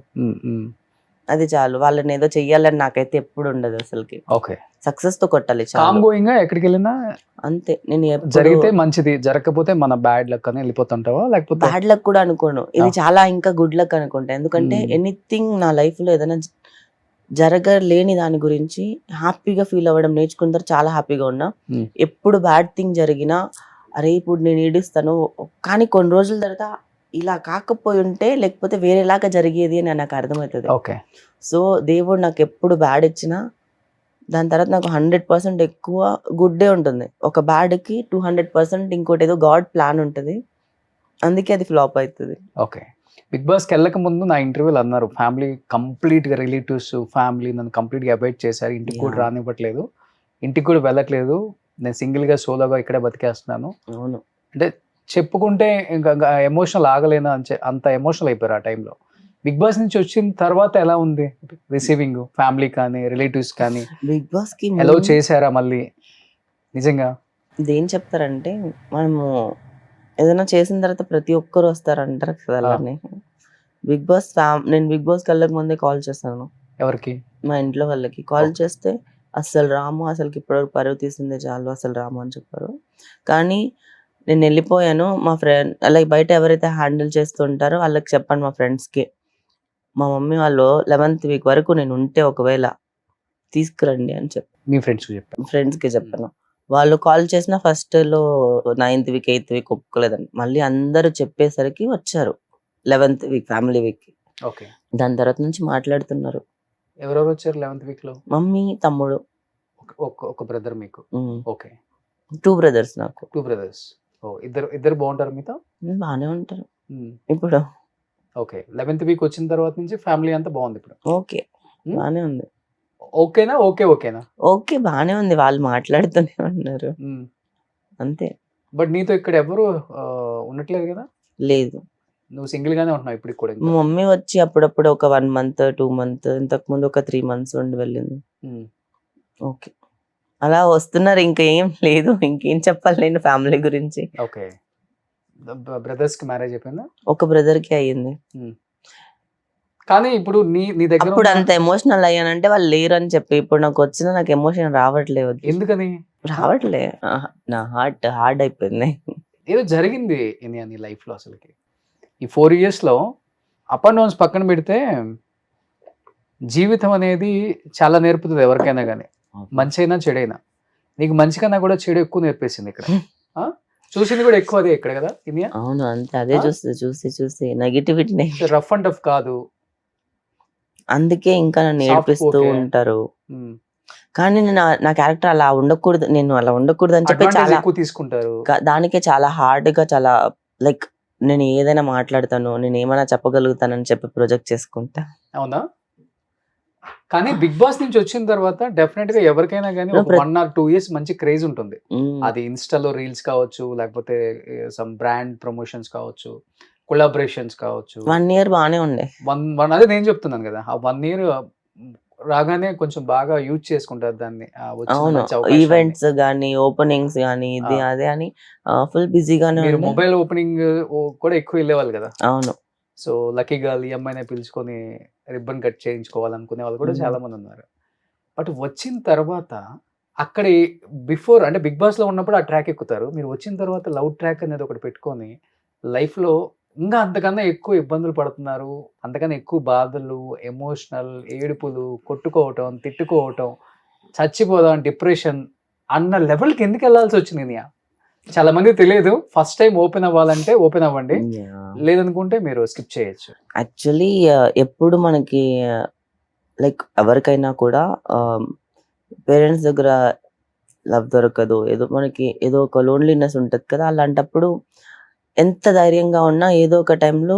అది చాలు. వాళ్ళని ఏదో చెయ్యాలని నాకైతే ఎప్పుడు ఉండదు అసలుకి. ఓకే. సక్సెస్ తో కొట్టాలి ఎక్కడికి వెళ్ళినా అంతే. నేను జరిగితే మంచిది, జరగకపోతే మన బ్యాడ్ లక్ అని వెళ్ళిపోతుంటావా? లేకపోతే బ్యాడ్ లక్ కూడా అనుకోను, ఇది చాలా ఇంకా గుడ్ లక్ అనుకుంటా. ఎందుకంటే ఎనీథింగ్ నా లైఫ్ లో ఏదైనా జరగలేని దాని గురించి హ్యాపీగా ఫీల్ అవ్వడం నేర్చుకున్న చాలా హ్యాపీగా ఉన్నా. ఎప్పుడు బ్యాడ్ థింగ్ జరిగినా అరే ఇప్పుడు నేను ఏడుస్తాను, కానీ కొన్ని రోజుల తర్వాత ఇలా కాకపోయి ఉంటే లేకపోతే వేరేలాగా జరిగేది అని నాకు అర్థమవుతుంది. ఓకే. సో దేవుడు నాకు ఎప్పుడు బ్యాడ్ ఇచ్చినా దాని తర్వాత నాకు 100% ఎక్కువ గుడ్డే ఉంటుంది. ఒక బ్యాడ్కి 200% ఇంకోటి ఏదో గాడ్ ప్లాన్ ఉంటుంది, అందుకే అది ఫ్లాప్ అవుతుంది. ఓకే. బిగ్ బాస్కి వెళ్ళక ముందు నా ఇంటర్వ్యూలు అన్నారు, ఫ్యామిలీ కంప్లీట్గా రిలేటివ్స్ ఫ్యామిలీ నన్ను కంప్లీట్గా అవాయిడ్ చేశారు, ఇంటికి కూడా Yeah. రానివ్వట్లేదు, ఇంటికి కూడా వెళ్ళట్లేదు, నేను సింగిల్గా సోలోగా ఇక్కడే బతికేస్తున్నాను. అవును. అంటే చెప్పుకుంటే ఇంకా ఎమోషనల్ ఆగలేనా అంత ఎమోషనల్ అయిపోయారు ఆ టైంలో. బిగ్ బాస్ నుంచి వచ్చిన తర్వాత ఎలా ఉంది రిసీవింగ్, ఫ్యామిలీ కానీ రిలేటివ్స్ కానీ బిగ్ బాస్కి ఎలా చేశారా మళ్ళీ నిజంగా? ఇదేం చెప్తారంటే, మనము ఏదైనా చేసిన తర్వాత ప్రతి ఒక్కరు వస్తారంటారు కదా అలానే. బిగ్ బాస్ నేను బిగ్ బాస్కి వెళ్ళక ముందే కాల్ చేశాను ఎవరికి? మా ఇంట్లో వాళ్ళకి. కాల్ చేస్తే అస్సలు రాము, అసలుకి ఇప్పటివరకు పరువు తీసిందే చాలు, అసలు రాము అని చెప్పారు. కానీ నేను వెళ్ళిపోయాను. మా ఫ్రెండ్ అలాగే బయట ఎవరైతే హ్యాండిల్ చేస్తుంటారో వాళ్ళకి చెప్పాను, మా ఫ్రెండ్స్కి. మా మమ్మీ వాళ్ళు 11th వీక్ వరకు నేను ఉంటే ఒకవేళ తీసుకురండి అని చెప్పి మీ ఫ్రెండ్స్కి చెప్పాను. ఫ్రెండ్స్కి చెప్పాను. వాళ్ళు కాల్ చేసిన ఫస్ట్లో 9th వీక్ 8th వీక్ ఒప్పుకోలేదండి. మళ్ళీ అందరూ చెప్పేసరికి వచ్చారు 11th వీక్ ఫ్యామిలీ వీక్కి. ఓకే. దాని తర్వాత నుంచి మాట్లాడుతున్నారు. ఎవరెవరు వచ్చారు 11th వీక్లో? మమ్మీ, తమ్ముడు, ఒక బ్రదర్ మీకు? ఓకే. 2 బ్రదర్స్ నాకు. 2 బ్రదర్స్. ఓ, ఇద్దరు బాగుంటారు మీతో? బాగానే ఉంటారు ఇప్పుడు. ఓకే. 11th వీక్ వచ్చిన తర్వాత నుంచి ఫ్యామిలీ అంతా బాగుంది ఇప్పుడు? ఓకే, బాగానే ఉంది. ఓకేనా? ఓకేనా? ఓకే, బాగానే ఉంది. వాళ్ళు మాట్లాడుతూనే ఉన్నారు అంతే. బట్ నీతో ఇక్కడ ఎవరు ఉండట్లేదు కదా? లేదు, నువ్వు సింగిల్ గానే ఉంటున్నావు ఇప్పుడు కూడా? మా మమ్మీ వచ్చి అప్పుడప్పుడు ఒక 1 month 2 months, ఇంతకు ముందు ఒక 3 months ఉండి వెళ్ళింది. ఓకే, అలా వస్తున్నారు. ఇంకేం లేదు, ఇంకేం చెప్పాలి నేను ఫ్యామిలీ గురించి. ఓకే. బ్రదర్స్ కి మ్యారేజ్ అయిపోయిందా? ఒక బ్రదర్ కి అయ్యింది. కానీ ఇప్పుడు నీ దగ్గర అప్పుడు అంత ఎమోషనల్ అయ్యానంటే వాళ్ళు లేరు అని చెప్పి. ఇప్పుడు నాకు వచ్చిన నాకు ఎమోషన్ రావట్లేదు. ఎందుకని రావట్లే? నా హార్ట్ హార్డ్ అయిపోయింది. ఏదో జరిగింది నీ లైఫ్ లో అసలుకి. ఈ 4 years లో అప్ అండ్ డౌన్స్ పక్కన పెడితే జీవితం అనేది చాలా నేర్పుతుంది ఎవరికైనా కానీ, మంచి అయినా చెడైనా. నీకు మంచి కన్నా కూడా చెడు ఎక్కువ నేర్పేసింది ఇక్కడ. చూసింది కూడా ఎక్కువ అదే ఇక్కడ కదా ఇండియా? అవును, అంతే. అదే చూసి నెగిటివిటీ రఫ్ అండ్ టఫ్ కాదు, అందుకే ఇంకా నన్ను ఏడిపిస్తూ ఉంటారు. కానీ నేను నా క్యారెక్టర్ అలా ఉండకూడదు, నేను అలా ఉండకూడదు అని చెప్పి చాలా ఎక్కువ తీసుకుంటారు. దానికే చాలా హార్డ్ గా, చాలా లైక్ నేను ఏదైనా మాట్లాడతాను, నేను ఏమైనా చెప్పగలుగుతానని చెప్పి ప్రొజెక్ట్ చేసుకుంటా. అవునా? కానీ బిగ్ బాస్ నుంచి వచ్చిన తర్వాత డెఫినెట్ గా ఎవరికైనా కానీ 1 or 2 years మంచి క్రేజ్ ఉంటుంది. అది ఇన్స్టాలో రీల్స్ కావచ్చు, లేకపోతే సమ్ బ్రాండ్ ప్రమోషన్స్ కావచ్చు, కొలాబరేషన్స్ కావచ్చు. 1 year బాగానే ఉండే. అదే నేను చెప్తున్నాను కదా, ఆ 1 year రాగానే కొంచెం బాగా యూజ్ చేసుకుంటారు దాన్ని. అవును, ఈవెంట్స్ గానీ, ఓపెనింగ్స్ గానీ, ఇది అదే అని ఫుల్ బిజీగానే. మొబైల్ ఓపెనింగ్ కూడా ఎక్కువ వెళ్ళేవాళ్ళు కదా? అవును. సో లక్కీగా ఈఎంఐనే పిలుచుకొని రిబ్బన్ కట్ చేయించుకోవాలనుకునే వాళ్ళు కూడా చాలా మంది ఉన్నారు. బట్ వచ్చిన తర్వాత అక్కడ బిఫోర్ అంటే బిగ్ బాస్ లో ఉన్నప్పుడు ఆ ట్రాక్ ఎక్కుతారు, మీరు వచ్చిన తర్వాత లవ్ ట్రాక్ అనేది ఒకటి పెట్టుకొని లైఫ్ లో ఇంకా అంతకన్నా ఎక్కువ ఇబ్బందులు పడుతున్నారు, అంతకన్నా ఎక్కువ బాధలు, ఎమోషనల్ ఏడుపులు, కొట్టుకోవటం, తిట్టుకోవటం, చచ్చిపోదాం, డిప్రెషన్ అన్న లెవెల్కి ఎందుకు వెళ్ళాల్సి వచ్చింది? చాలా మంది తెలియదు. ఫస్ట్ టైం ఓపెన్ అవ్వాలంటే ఓపెన్ అవ్వండి, లేదనుకుంటే మీరు స్కిప్ చేయొచ్చు. యాక్చువల్లీ ఎప్పుడు మనకి లైక్ ఎవరికైనా కూడా పేరెంట్స్ దగ్గర లవ్ దొరకదు, ఏదో మనకి ఏదో ఒక లోన్లీనెస్ ఉంటుంది కదా. అలాంటప్పుడు ఎంత ధైర్యంగా ఉన్నా ఏదో ఒక టైంలో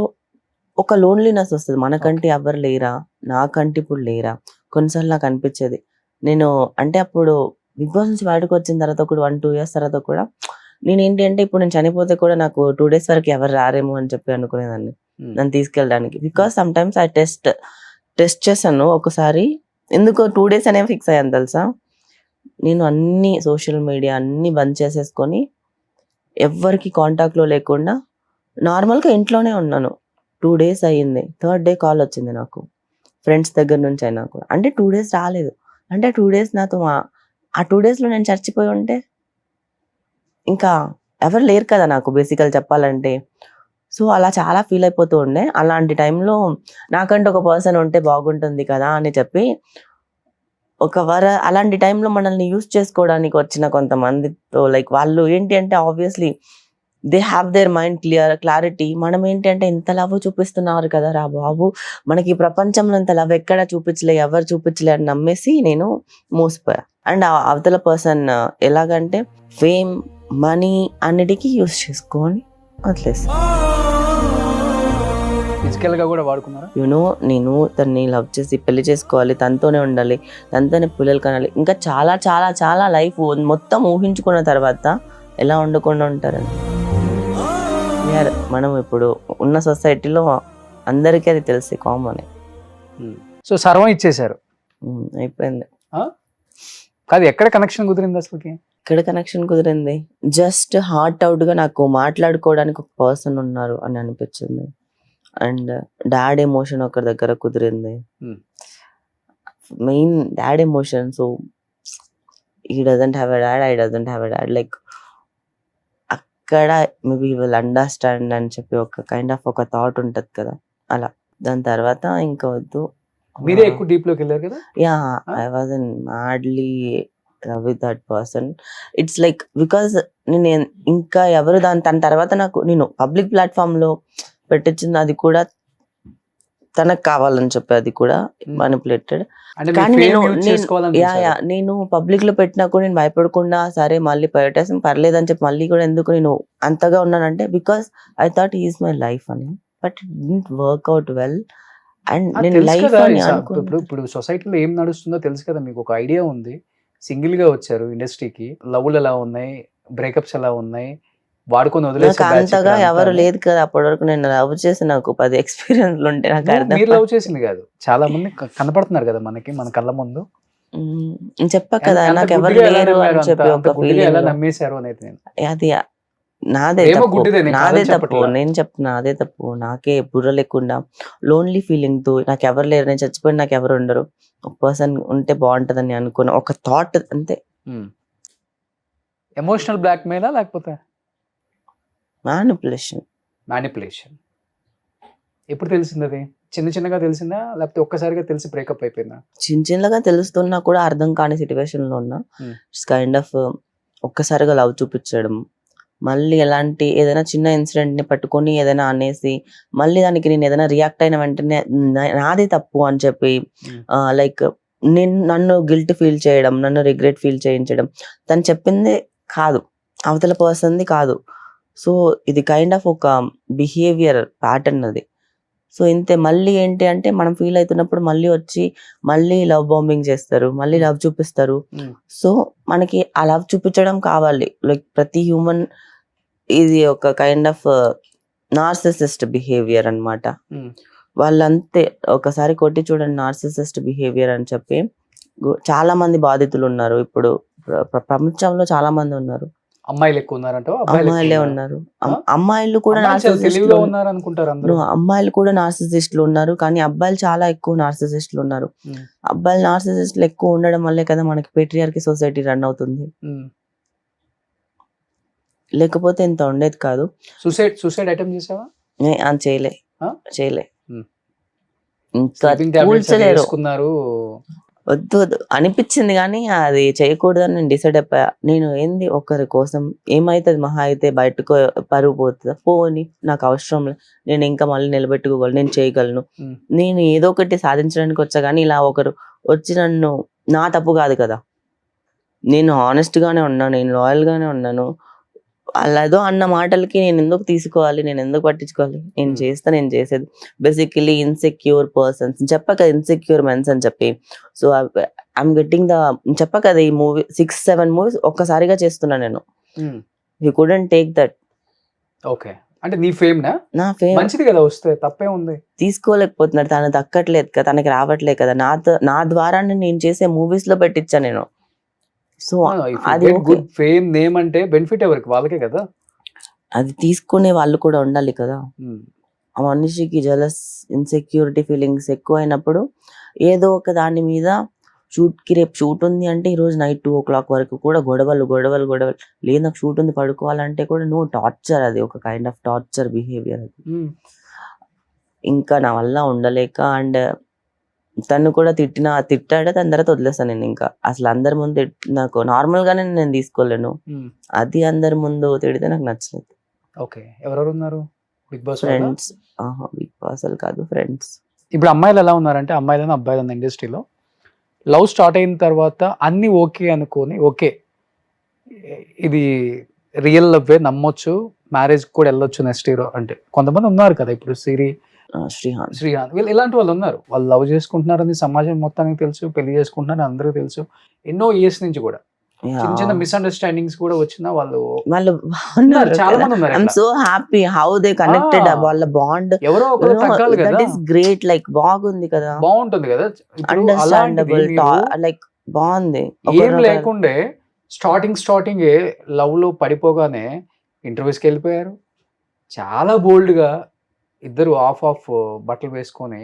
ఒక లోన్లీనెస్ వస్తుంది. మనకంటే ఎవరు లేరా, నాకంటే ఇప్పుడు లేరా. కొన్నిసార్లు నాకు అనిపించేది, నేను అంటే అప్పుడు బిగ్ బాస్ నుంచి బయటకు వచ్చిన తర్వాత ఒక 1-2 years తర్వాత కూడా నేనేంటి అంటే ఇప్పుడు నేను చనిపోతే కూడా నాకు 2 days వరకు ఎవరు రారేమో అని చెప్పి అనుకునేదాన్ని నన్ను తీసుకెళ్ళడానికి. Because some times I test చేశాను ఒకసారి. ఎందుకో 2 days అనేవి ఫిక్స్ అయ్యాను తెలుసా. నేను అన్ని సోషల్ మీడియా అన్ని బంద్ చేసేసుకొని ఎవరికి కాంటాక్ట్లో లేకుండా నార్మల్గా ఇంట్లోనే ఉన్నాను. 2 days అయ్యింది. 3rd day కాల్ వచ్చింది నాకు ఫ్రెండ్స్ దగ్గర నుంచి అయినా కూడా. అంటే 2 days రాలేదు. అంటే 2 days నాతో ఆ 2 daysలో నేను చచ్చిపోయి ఉంటే ఇంకా ఎవరు లేరు కదా నాకు బేసికల్ చెప్పాలంటే. సో అలా చాలా ఫీల్ అయిపోతూ ఉండే. అలాంటి టైంలో నాకంటే ఒక పర్సన్ ఉంటే బాగుంటుంది కదా అని చెప్పి అలాంటి టైంలో మనల్ని యూస్ చేసుకోవడానికి వచ్చిన కొంతమందితో లైక్ వాళ్ళు ఏంటి అంటే obviously they have their mind clarity. మనం ఏంటి అంటే ఇంత లవ్ చూపిస్తున్నారు కదా రా బాబు, మనకి ఈ ప్రపంచంలో ఇంత లవ్ ఎక్కడ చూపించలే, ఎవరు చూపించలే అని నమ్మేసి నేను మోసపోయా. అండ్ అవతల పర్సన్ ఎలాగంటే ఫేమ్, మనీ అన్నిటికీ యూస్ చేసుకొని వదిలేసి ఫిజికల్ గా కూడా వాడుకున్నారా? నేను తన్ని లవ్ చేసి పెళ్లి చేసుకోవాలి, తనతోనే ఉండాలి, తనతోనే పిల్లలు కనాలి, ఇంకా చాలా చాలా చాలా లైఫ్ మొత్తం ఊహించుకున్న తర్వాత ఎలా ఉండకుండా ఉంటారని. మనం ఇప్పుడు ఉన్న సొసైటీలో అందరికీ అది తెలిసి కామన్. సో సర్వం ఇచ్చేశారు, అయిపోయింది. కాదు ఎక్కడ కనెక్షన్ కుదిరింది అసలుకి? ఇక్కడ కనెక్షన్ కుదిరింది జస్ట్ హార్ట్ అవుట్ గా నాకు మాట్లాడుకోవడానికి ఒక పర్సన్ ఉన్నారు అని అనిపించింది. అండ్ డాడ్ ఎమోషన్ ఒకరి దగ్గర కుదిరింది, main dad emotion. So he doesn't have a dad, I doesn't have a dad, like అక్కడ మేబీ విల్ అండర్స్టాండ్ అని చెప్పి ఒక కైండ్ ఆఫ్ ఒక థాట్ ఉంటది కదా అలా. దాని తర్వాత ఇంకా వద్దు, మీరే ఎక్కువ డీప్ లోకి వెళ్ళారు కదా. Yeah I was in madly love with that person. It's like because నేను ఇంకా ఎవరు తన తర్వాత నాకు నేను పబ్లిక్ ప్లాట్ఫామ్ లో పెట్టించింది అది కూడా తనకు కావాలని చెప్పి, అది కూడా మానిపులేటెడ్. కానీ నేను పబ్లిక్ లో పెట్టినా కూడా నేను భయపడకుండా సరే మళ్ళీ పెట్టేసాను పర్లేదని చెప్పి మళ్ళీ కూడా ఎందుకు నేను అంతగా ఉన్నానంటే because I thought is my life అని. But it didn't work out well. And నేను లైఫ్ అని ఇప్పుడు సొసైటీలో ఏం నడుస్తుందో తెలుసు కదా మీకు, ఒక ఐడియా ఉంది. సింగిల్ గా వచ్చారు ఇండస్ట్రీకి, లవ్లు ఎలా ఉన్నాయి, బ్రేకప్స్ ఎలా ఉన్నాయి, వాడుకొని వదిలేసి అంతగా ఎవరు లేదు కదా అప్పటి వరకు. నేను లవ్ చేసి నాకు 10 ఎక్స్పీరియన్స్ ఉంటే నాకు అర్థం. మీరు లవ్ చేసింది కాదు, చాలా మంది కనపడుతున్నారు కదా మనకి, మన కళ్ళ ముందు. చెప్పా కదా నాకు ఎవరు లేరు అని చెప్పి ఒక ఫీలింగ్. ఎలా నమ్మేశారు అనేది నేను, అది నాదే తప్పు. నేను చెప్తున్నా అదే తప్పు. నాకే బుర్ర లేకుండా లోన్లీ ఫీలింగ్ తో నాకు ఎవరు లేరు, నేను చచ్చిపోయిన నాకు ఎవరు ఉండరు, ఒక పర్సన్ ఉంటే బాగుంటదని అనుకున్న ఒక థాట్ అంతే. ఎమోషనల్ బ్లాక్ మెయిలా లేకపోతే మ్యానిపులేషన్? ఎప్పుడు తెలిసింది అది? చిన్నగా తెలిసిందా లేకపోతే ఒక్కసారిగా తెలిసి బ్రేకప్ అయిపోయిందా? చిన్నగా తెలుస్తున్నా కూడా అర్థం కాని సిచ్యువేషన్ లో ఉన్నా. ఇట్స్ కైండ్ ఆఫ్ ఒక్కసారిగా లవ్ చూపించడం, మళ్ళీ ఎలాంటి ఏదైనా చిన్న ఇన్సిడెంట్ ని పట్టుకొని ఏదైనా అనేసి మళ్ళీ దానికి నేను ఏదైనా రియాక్ట్ అయిన వెంటనే నాదే తప్పు అని చెప్పి లైక్ నన్ను గిల్ట్ ఫీల్ చేయడం, నన్ను రిగ్రెట్ ఫీల్ చేయించడం. తను చెప్పింది కాదు, అవతల పర్సన్ది కాదు. సో ఇది కైండ్ ఆఫ్ ఒక బిహేవియర్ ప్యాటర్న్ అది. సో ఇంతే. మళ్ళీ ఏంటి అంటే మనం ఫీల్ అవుతున్నప్పుడు మళ్ళీ వచ్చి మళ్ళీ లవ్ బాంబింగ్ చేస్తారు, మళ్ళీ లవ్ చూపిస్తారు. సో మనకి ఆ లవ్ చూపించడం కావాలి. లైక్ ప్రతి హ్యూమన్ ఇది ఒక కైండ్ ఆఫ్ నార్సిసిస్ట్ బిహేవియర్ అన్నమాట. వాళ్ళంతే. ఒకసారి కొట్టి చూడండి నార్సిసిస్ట్ బిహేవియర్ అని చెప్పి. చాలా మంది బాధితులు ఉన్నారు ఇప్పుడు ప్రపంచంలో, చాలా మంది ఉన్నారు. అమ్మాయిలు ఎక్కువ ఉన్నారంట? అమ్మాయిలే ఉన్నారు. అమ్మాయిలు కూడా అమ్మాయిలు కూడా నార్సిసిస్టులు ఉన్నారు, కానీ అబ్బాయిలు చాలా ఎక్కువ నార్సిసిస్టులు ఉన్నారు. అబ్బాయిలు నార్సిసిస్టులు ఎక్కువ ఉండడం వల్లే కదా మనకి పేట్రియార్కీ సొసైటీ రన్ అవుతుంది. లేకపోతే ఇంత ఉండేది కాదు. సూసైడ్ అటెంప్ట్ చేసావా? చేయలే. ఇంకా కూల్చలేరు. వద్దు అనిపించింది కానీ అది చేయకూడదని నేను డిసైడ్ అయిపోయా. నేను ఏంది ఒకరి కోసం ఏమైతుంది, మహా అయితే బయటకు పరుగు పోతుందా, పోని నాకు అవసరం లేదు, నేను ఇంకా మళ్ళీ నిలబెట్టుకోగలను, నేను చేయగలను, నేను ఏదో ఒకటి సాధించడానికి వచ్చా. కానీ ఇలా ఒకరు వచ్చి నన్ను, నా తప్పు కాదు కదా, నేను హానెస్ట్ గానే ఉన్నాను, నేను లాయల్ గానే ఉన్నాను. అలాదో అన్న మాటలకి నేను ఎందుకు తీసుకోవాలి, నేను ఎందుకు పట్టించుకోవాలి? నేను చేసేది బేసికలీ ఇన్సెక్యూర్ పర్సన్స్, చెప్పా కదా ఇన్సెక్యూర్ మెన్స్ అని చెప్పి. సో ఐఎమ్ గెట్టింగ్ చెప్పా కదా ఈ మూవీ 6-7 మూవీస్ ఒక్కసారిగా చేస్తున్నా నేను. You couldn't take that. Okay, అంటే నీ ఫేమ్ నా ఫేమ్ మంచిది కదా, వస్తే తప్పే ఉంది. తీసుకోలేకపోతున్నాడు, తను దక్కట్లేదు కదా, తనకి రావట్లేదు కదా. నా ద్వారా నేను చేసే మూవీస్ లో పెట్టించా నేను. సో అది గుడ్ ఫేమ్ నేమ్ అంటే బెనిఫిట్ ఎవరికి? వాళ్ళకే కదా. అది తీసుకునే వాళ్ళు కూడా ఉండాలి కదా. ఆ మనిషికి జలస్, ఇన్సెక్యూరిటీ ఫీలింగ్స్ ఎక్కువ అయినప్పుడు ఏదో ఒక దాని మీద రేపు షూట్ ఉంది అంటే ఈ రోజు నైట్ 2 o'clock వరకు కూడా గొడవలు. లేదు నాకు షూట్ ఉంది పడుకోవాలంటే కూడా నో, టార్చర్. అది ఒక కైండ్ ఆఫ్ టార్చర్ బిహేవియర్ అది. ఇంకా నా వల్ల ఉండలేక అండ్ తను కూడా తిట్టాడు, దాని తర్వాత వదిలేస్తాను నేను. ఇంకా అసలు అందరి ముందు నాకు నార్మల్ గానే నేను తీసుకోలేను, అది అందరి ముందు తిడితే నాకు నచ్చలేదు. ఓకే, ఎవరెవరు ఉన్నారు Bigg Boss? Friends. Bigg Boss కాదు, ఫ్రెండ్స్. ఇప్పుడు అమ్మాయిలు ఎలా ఉన్నారంటే, అమ్మాయిలను అబ్బాయిలను ఇండస్ట్రీలో లవ్ స్టార్ట్ అయిన తర్వాత అన్ని ఓకే అనుకొని, ఓకే ఇది రియల్ లవ్వే, నమ్మొచ్చు, మ్యారేజ్ కూడా వెళ్ళొచ్చు నెక్స్ట్ ఇయర్ అంటే కొంతమంది ఉన్నారు కదా. ఇప్పుడు శ్రీహాన్ వీళ్ళు ఇలాంటి వాళ్ళు ఉన్నారు. వాళ్ళు లవ్ చేసుకుంటున్నారని సమాజం మొత్తానికి తెలుసు, పెళ్లి చేసుకుంటున్నారని అందరికీ తెలుసు. ఎన్నో ఇయర్స్ నుంచి కూడా చిన్న చిన్న మిస్అండర్స్టాండింగ్స్ కూడా వచ్చినా వాళ్ళు చాలా మంది ఉన్నారు. I'm so happy how they connected. వాళ్ళ బాండ్ ఎవరో ఒకరు తగ్గాలి కదా. That is great. లైక్ బాగుంది కదా, బాగుంటుంది కదా, అండర్స్టాండబుల్, లైక్ బాగుంది. ఏం లేకుండే స్టార్టింగ్ లవ్ లో పడిపోగానే ఇంటర్వ్యూస్కి వెళ్ళిపోయారు. చాలా బోల్డ్ గా ఇద్దరు ఆఫ్ బట్టలు వేసుకొని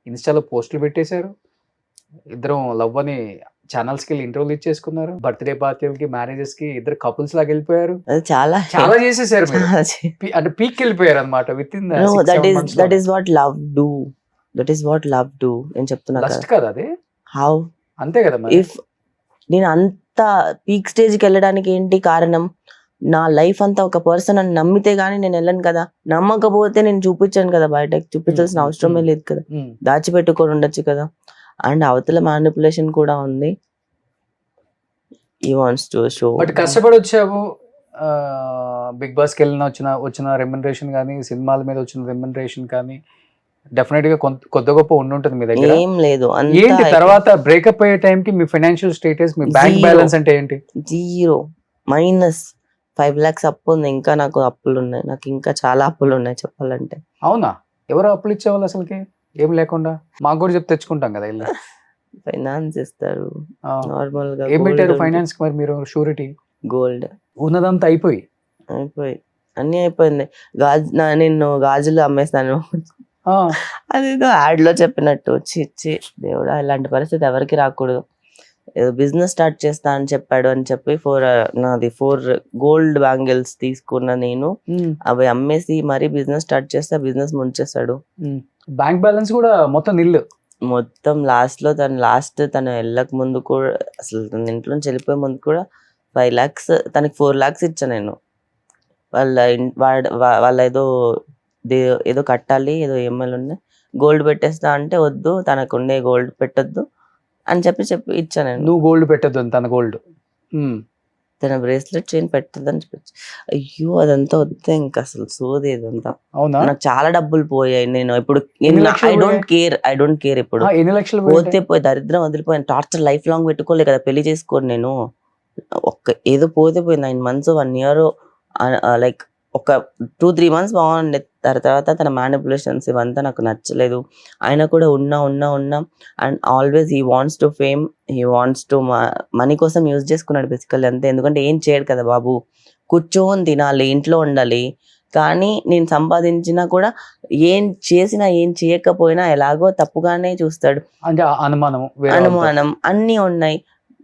ఇన్స్టాలో పోస్టులు పెట్టేశారు. ఇద్దరం లవ్ అని ఛానల్స్కి వెళ్ళి ఇంటర్వ్యూలు ఇచ్చేసుకున్నారు. బర్త్డే పార్టీలకి, మ్యారేజెస్ కి ఇద్దరు కపుల్స్ లాగా వెళ్ళిపోయారు. చాలా చాలా చేసేసారు. అంటే పీక్ వెళ్ళిపోయారు అనమాట. With in that is what love do. That is what love do. నేను చెప్తున్నా కదా అది. హౌ అంతే కదా. ఇఫ్ నేను అంత పీక్ స్టేజ్కి వెళ్ళడానికి ఏంటి కారణం? నా లైఫ్ అంతా ఒక పర్సన్ అని నమ్మితే గానీ నేను వెళ్ళను కదా. నమ్మకపోతే నేను చూపించాను కదా, బయటకి చూపించాల్సిన అవసరమే లేదు కదా, దాచిపెట్టుకొని ఉండొచ్చు కదా. అండ్ అవతల మ్యానిపులేషన్ కూడా ఉంది. He wants to show. But కష్టపడి వచ్చావు. బిగ్ బాస్కి వెళ్ళిన వచ్చిన రెమ్యునరేషన్ కానీ, సినిమాల మీద వచ్చిన రెమ్యునరేషన్ కానీ డెఫినెట్ గా కొద్ది గొప్ప ఉండుంటుంది మీ దగ్గర. ఏం లేదు. ఏంటి తర్వాత బ్రేకప్ అయ్యే టైంకి మీ ఫైనాన్షియల్ స్టేటస్, మీ బ్యాంక్ బ్యాలెన్స్ అంటే ఏంటి? 0 -5 lakhs అప్పు ఉంది. ఇంకా నాకు అప్పులు ఉన్నాయి. నాకు ఇంకా చాలా అప్పులు ఉన్నాయి చెప్పాలంటే. అవునా? ఎవరు అప్పులు ఇచ్చేవాళ్ళు అసలుకి? ఏం లేకుండా మాకు కూడా చెప్తే తెచ్చుకుంటాం కదా ఇల్లు. ఫైనాన్స్ ఇస్తారు నార్మల్ గా. ఏం పెట్టారు ఫైనాన్స్ కి మరి మీరు? షూరిటీ? గోల్డ్. ఉన్నదంతా అయిపోయి అన్ని అయిపోయింది. నేను గాజులు అమ్మేస్తాను, అదేదో యాడ్ లో చెప్పినట్టు. చిచ్చి దేవుడా, ఇలాంటి పరిస్థితి ఎవరికి రాకూడదు. ఏదో బిజినెస్ స్టార్ట్ చేస్తా అని చెప్పాడు అని చెప్పి 4 గోల్డ్ బ్యాంగిల్స్ తీసుకున్న నేను, అవి అమ్మేసి మరీ బిజినెస్ స్టార్ట్ చేస్తే బిజినెస్ ముంచేస్తాడు. బ్యాంక్ బ్యాలెన్స్ కూడా మొత్తం నిల్లు. మొత్తం తను వెళ్ళక ముందు కూడా, అసలు తన ఇంట్లో నుంచి వెళ్ళిపోయే ముందు కూడా 5 lakhs, తనకి 4 lakhs ఇచ్చా నేను. వాళ్ళ ఏదో కట్టాలి, ఏదో EMIలు ఉన్నాయి, గోల్డ్ పెట్టేస్తా అంటే వద్దు, తనకు ఉండే గోల్డ్ పెట్టొద్దు అని చెప్పి ఇచ్చా నేను. నువ్వు గోల్డ్ పెట్టద్దు, తన గోల్డ్, తన బ్రేస్లెట్ చైన్ పెట్టద్దు అని చెప్పి. అయ్యో అదంతా వద్దే, ఇంకా అసలు సోది ఇదంతా. అవునా? నాకు చాలా డబ్బులు పోయాయి. నేను ఇప్పుడు ఐ డోంట్ కేర్ ఇప్పుడు. ఎన్ని లక్షలు పోయి దరిద్రం వదిలిపోయాను. టార్చర్ లైఫ్ లాంగ్ పెట్టుకోలే కదా, పెళ్లి చేసుకోను నేను. ఏదో పోతే పోయి 9 months 1 year, లైక్ ఒక 2-3 months బాగుండే. తర్వాత తన మ్యానిపులేషన్స్ ఇవంతా నాకు నచ్చలేదు. ఆయన కూడా ఉన్నా and always he wants to fame, he wants to money కోసం యూజ్ చేసుకున్నాడు బేసికల్లీ అంతే. ఎందుకంటే ఏం చేయడు కదా బాబు, కూర్చొని తినాలి, ఇంట్లో ఉండాలి. కానీ నేను సంపాదించినా కూడా, ఏం చేసినా ఏం చేయకపోయినా ఎలాగో తప్పుగానే చూస్తాడు. అంటే అనుమానం అన్నీ ఉన్నాయి.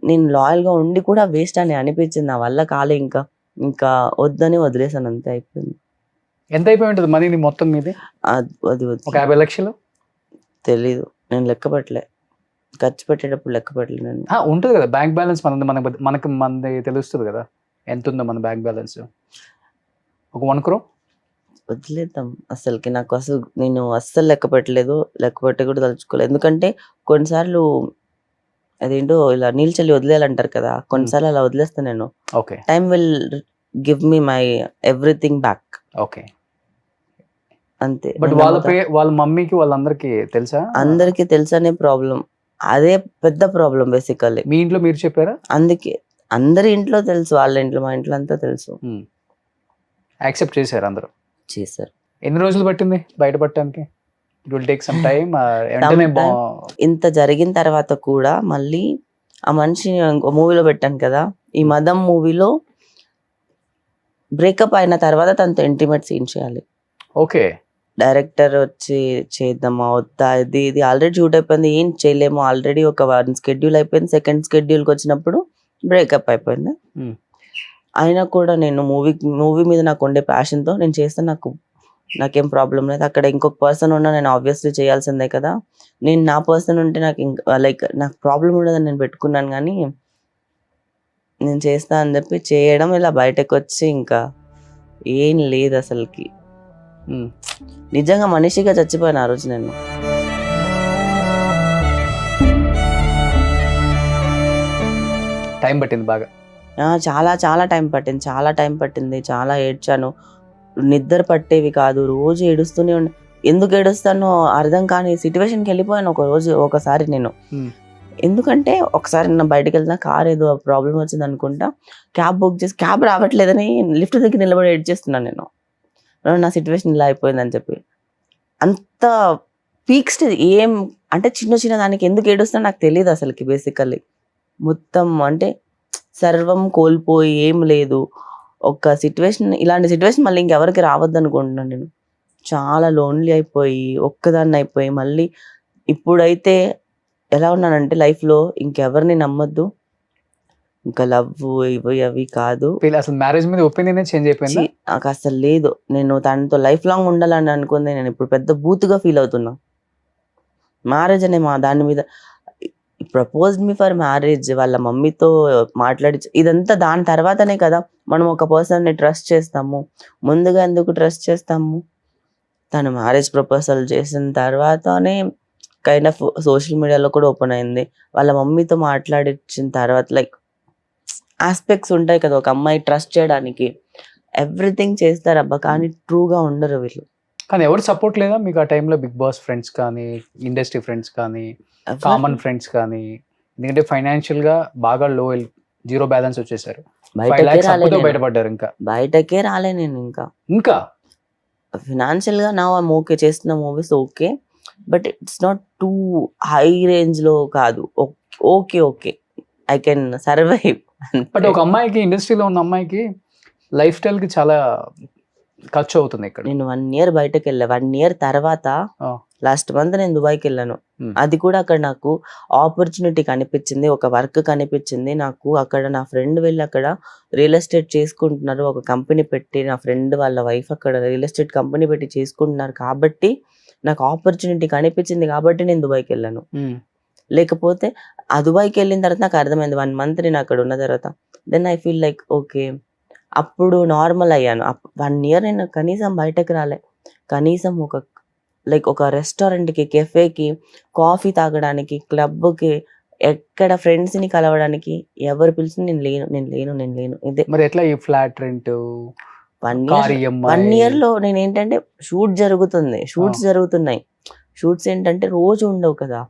నేను లాయల్ గా ఉండి కూడా వేస్ట్ అని అనిపించింది. నా వల్ల కాలే, ఇంకా వద్దని వదిలేసాను, అంతే అయిపోయింది. ఎంత అయిపోయి ఉంటుంది మనీ మొత్తం మీది? అది 50 లక్షలు తెలీదు, నేను లెక్క పెట్టలే. ఖర్చు పెట్టేటప్పుడు లెక్క పెట్టలే నేను. ఉంటుంది కదా బ్యాంక్ బ్యాలెన్స్, మనది తెలుస్తుంది కదా ఎంత ఉందో మన బ్యాంక్ బ్యాలెన్స్. ఒక 1 crore వదిలేద్దాం. నేను అస్సలు లెక్క పెట్టలేదు, లెక్క పెట్టి కూడా తలుచుకోలేదు. ఎందుకంటే కొన్నిసార్లు అదేంటో ఇలా నీళ్ళు చల్లి వదిలేయాలంటారు కదా, కొన్నిసార్లు అలా వదిలేస్తాను నేను. Okay, time will give me my everything back. Okay, అంతే. బట్ వాళ్ళ మమ్మీకి వాళ్ళందరికీ తెలుసా? అందరికి తెలుసనే ప్రాబ్లం, అదే పెద్ద ప్రాబ్లం బేసికల్లీ. మీ ఇంట్లో మీరు చెప్పారా? అందుకే అందరి ఇంట్లో తెలుసు, వాళ్ళ ఇంట్లో, మా ఇంట్లో అంతా తెలుసు. యాక్సెప్ట్ చేశారు అందరూ? చేశారు. ఎన్ని రోజులు పట్టింది బయటపడటానికి? It will take some time. ఇంత జరిగిన తర్వాత కూడా మళ్ళీ ఆ మనిషి మూవీలో పెట్టాను కదా, ఈ మదం మూవీలో బ్రేకప్ అయిన తర్వాత తనతో ఇంటిమేట్ సీన్ చేయాలి. ఓకే, డైరెక్టర్ వచ్చి చేద్దామా వద్దా, ఇది ఆల్రెడీ షూట్ అయిపోయింది, ఏం చేయలేము. ఆల్రెడీ ఒక 1 schedule అయిపోయింది, 2nd scheduleకి వచ్చినప్పుడు బ్రేకప్ అయిపోయింది. అయినా కూడా నేను మూవీ మీద నాకు ఉండే ప్యాషన్తో నేను చేస్తే నాకు నాకేం ప్రాబ్లం లేదు. అక్కడ ఇంకొక పర్సన్ ఉన్నా నేను ఆబ్వియస్లీ చేయాల్సిందే కదా. నేను నా పర్సన్ ఉంటే నాకు ఇంకా లైక్ నాకు ప్రాబ్లం ఉండదని నేను పెట్టుకున్నాను, కానీ నేను చేస్తా అని చెప్పి చేయడం, ఇలా బయటకు వచ్చి ఇంకా ఏం లేదు అసలుకి. నిజంగా మనిషిగా చచ్చిపోయాను ఆ రోజు నేను. టైం పట్టింది బాగా. చాలా చాలా టైం పట్టింది, చాలా ఏడ్చాను. నిద్ర పట్టేవి కాదు, రోజు ఏడుస్తూనే ఉండే. ఎందుకు ఏడుస్తానో అర్థం కాని సిచ్యువేషన్కి వెళ్ళిపోయాను ఒకసారి నేను. ఎందుకంటే ఒకసారి నా బయటకు వెళ్తున్నా, కార్ ఏదో ప్రాబ్లం వచ్చింది అనుకుంటా, క్యాబ్ బుక్ చేసి క్యాబ్ రావట్లేదని లిఫ్ట్ దగ్గర నిలబడి ఏడ్ చేస్తున్నాను నేను, నా సిచ్యువేషన్ ఇలా అయిపోయిందని చెప్పి. అంత పీక్ స్టేజ్. ఏం అంటే చిన్న దానికి ఎందుకు ఏడుస్తున్నా నాకు తెలియదు అసలుకి. బేసికల్లీ మొత్తం అంటే సర్వం కోల్పోయి ఏం లేదు ఒక సిచ్యువేషన్. ఇలాంటి సిచ్యువేషన్ మళ్ళీ ఇంకెవరికి రావద్దు అనుకుంటున్నాను నేను. చాలా లోన్లీ అయిపోయి ఒక్కదాన్ని అయిపోయి, మళ్ళీ ఇప్పుడైతే ఎలా ఉన్నానంటే లైఫ్లో ఇంకెవరిని నమ్మొద్దు, ఇంకా లవ్ ఇవి అవి కాదు. అసలు మ్యారేజ్ మీద ఒపీనియన్ చేంజ్ అయిపోయింది నాకు అసలు లేదు. నేను తనతో లైఫ్ లాంగ్ ఉండాలని అనుకుంది, నేను ఇప్పుడు పెద్ద బూతుగా ఫీల్ అవుతున్నా. మ్యారేజ్ అనే దాని మీద ప్రపోజ్డ్ మీ ఫర్ మ్యారేజ్, వాళ్ళ మమ్మీతో మాట్లాడి ఇదంతా దాని తర్వాతనే కదా మనం ఒక పర్సన్ని ట్రస్ట్ చేస్తాము. ముందుగా ఎందుకు ట్రస్ట్ చేస్తాము? తను మ్యారేజ్ ప్రపోజల్ చేసిన తర్వాతనే కైండ్ ఆఫ్ సోషల్ మీడియాలో కూడా ఓపెన్ అయింది. వాళ్ళ మమ్మీతో మాట్లాడించిన తర్వాత లైక్ ఆస్పెక్ట్స్ ఉంటాయి కదా ఒక అమ్మాయి ట్రస్ట్ చేయడానికి. ఎవ్రీథింగ్ చేస్తారు అబ్బా, కానీ ట్రూగా ఉండరు వీళ్ళు. కానీ ఎవరు సపోర్ట్ లేదా మీకు ఆ టైంలో? బిగ్ బాస్ ఫ్రెండ్స్ కానీ, ఇండస్ట్రీ ఫ్రెండ్స్ కానీ, కామన్ ఫ్రెండ్స్ కానీ? ఎందుకంటే ఫైనాన్షియల్ గా బాగా లో, జీరో బ్యాలెన్స్ వచ్చేసారు, బయటపడ్డారు. ఇంకా బయటకే రాలే నేను. ఇంకా ఫినాన్షియల్ గా నా ఓకే, చేస్తున్న movies okay, but it's not two high range లో కాదు. Okay I can survive. But ఒక అమ్మాయికి, ఇండస్ట్రీలో ఉన్న అమ్మాయికి లైఫ్ స్టైల్ కి చాలా ఖర్చు అవుతుంది ఇక్కడ. నేను 1 year బయటకు వెళ్ళా. 1 year తర్వాత లాస్ట్ మంత్ నేను దుబాయ్కి వెళ్ళాను. అది కూడా అక్కడ నాకు ఆపర్చునిటీ కనిపించింది, ఒక వర్క్ కనిపించింది నాకు. అక్కడ నా ఫ్రెండ్ వెళ్ళి అక్కడ రియల్ ఎస్టేట్ చేసుకుంటున్నారు, ఒక కంపెనీ పెట్టి. నా ఫ్రెండ్ వాళ్ళ వైఫ్ అక్కడ రియల్ ఎస్టేట్ కంపెనీ పెట్టి చేసుకుంటున్నారు కాబట్టి నాకు ఆపర్చునిటీ కనిపించింది కాబట్టి నేను దుబాయ్కి వెళ్ళాను. లేకపోతే ఆ దుబాయ్కి వెళ్ళిన తర్వాత నాకు అర్థమైంది 1 month నేను అక్కడ ఉన్న తర్వాత, then I feel like okay, అప్పుడు నార్మల్ అయ్యాను. 1 year నేను కనీసం బయటకు రాలే. కనీసం ఒక రెస్టారెంట్కి, కెఫేకి, కాఫీ తాగడానికి, క్లబ్కి, ఎక్కడ ఫ్రెండ్స్ని కలవడానికి ఎవరు పిలిచిన నేను లేను. ఇదే మరి ఎట్లా ఈ ఫ్లాట్ రెంట్? 1 year లో నేను ఏంటంటే షూట్స్ జరుగుతున్నాయి. షూట్స్ ఏంటంటే రోజు ఉండవు కదా.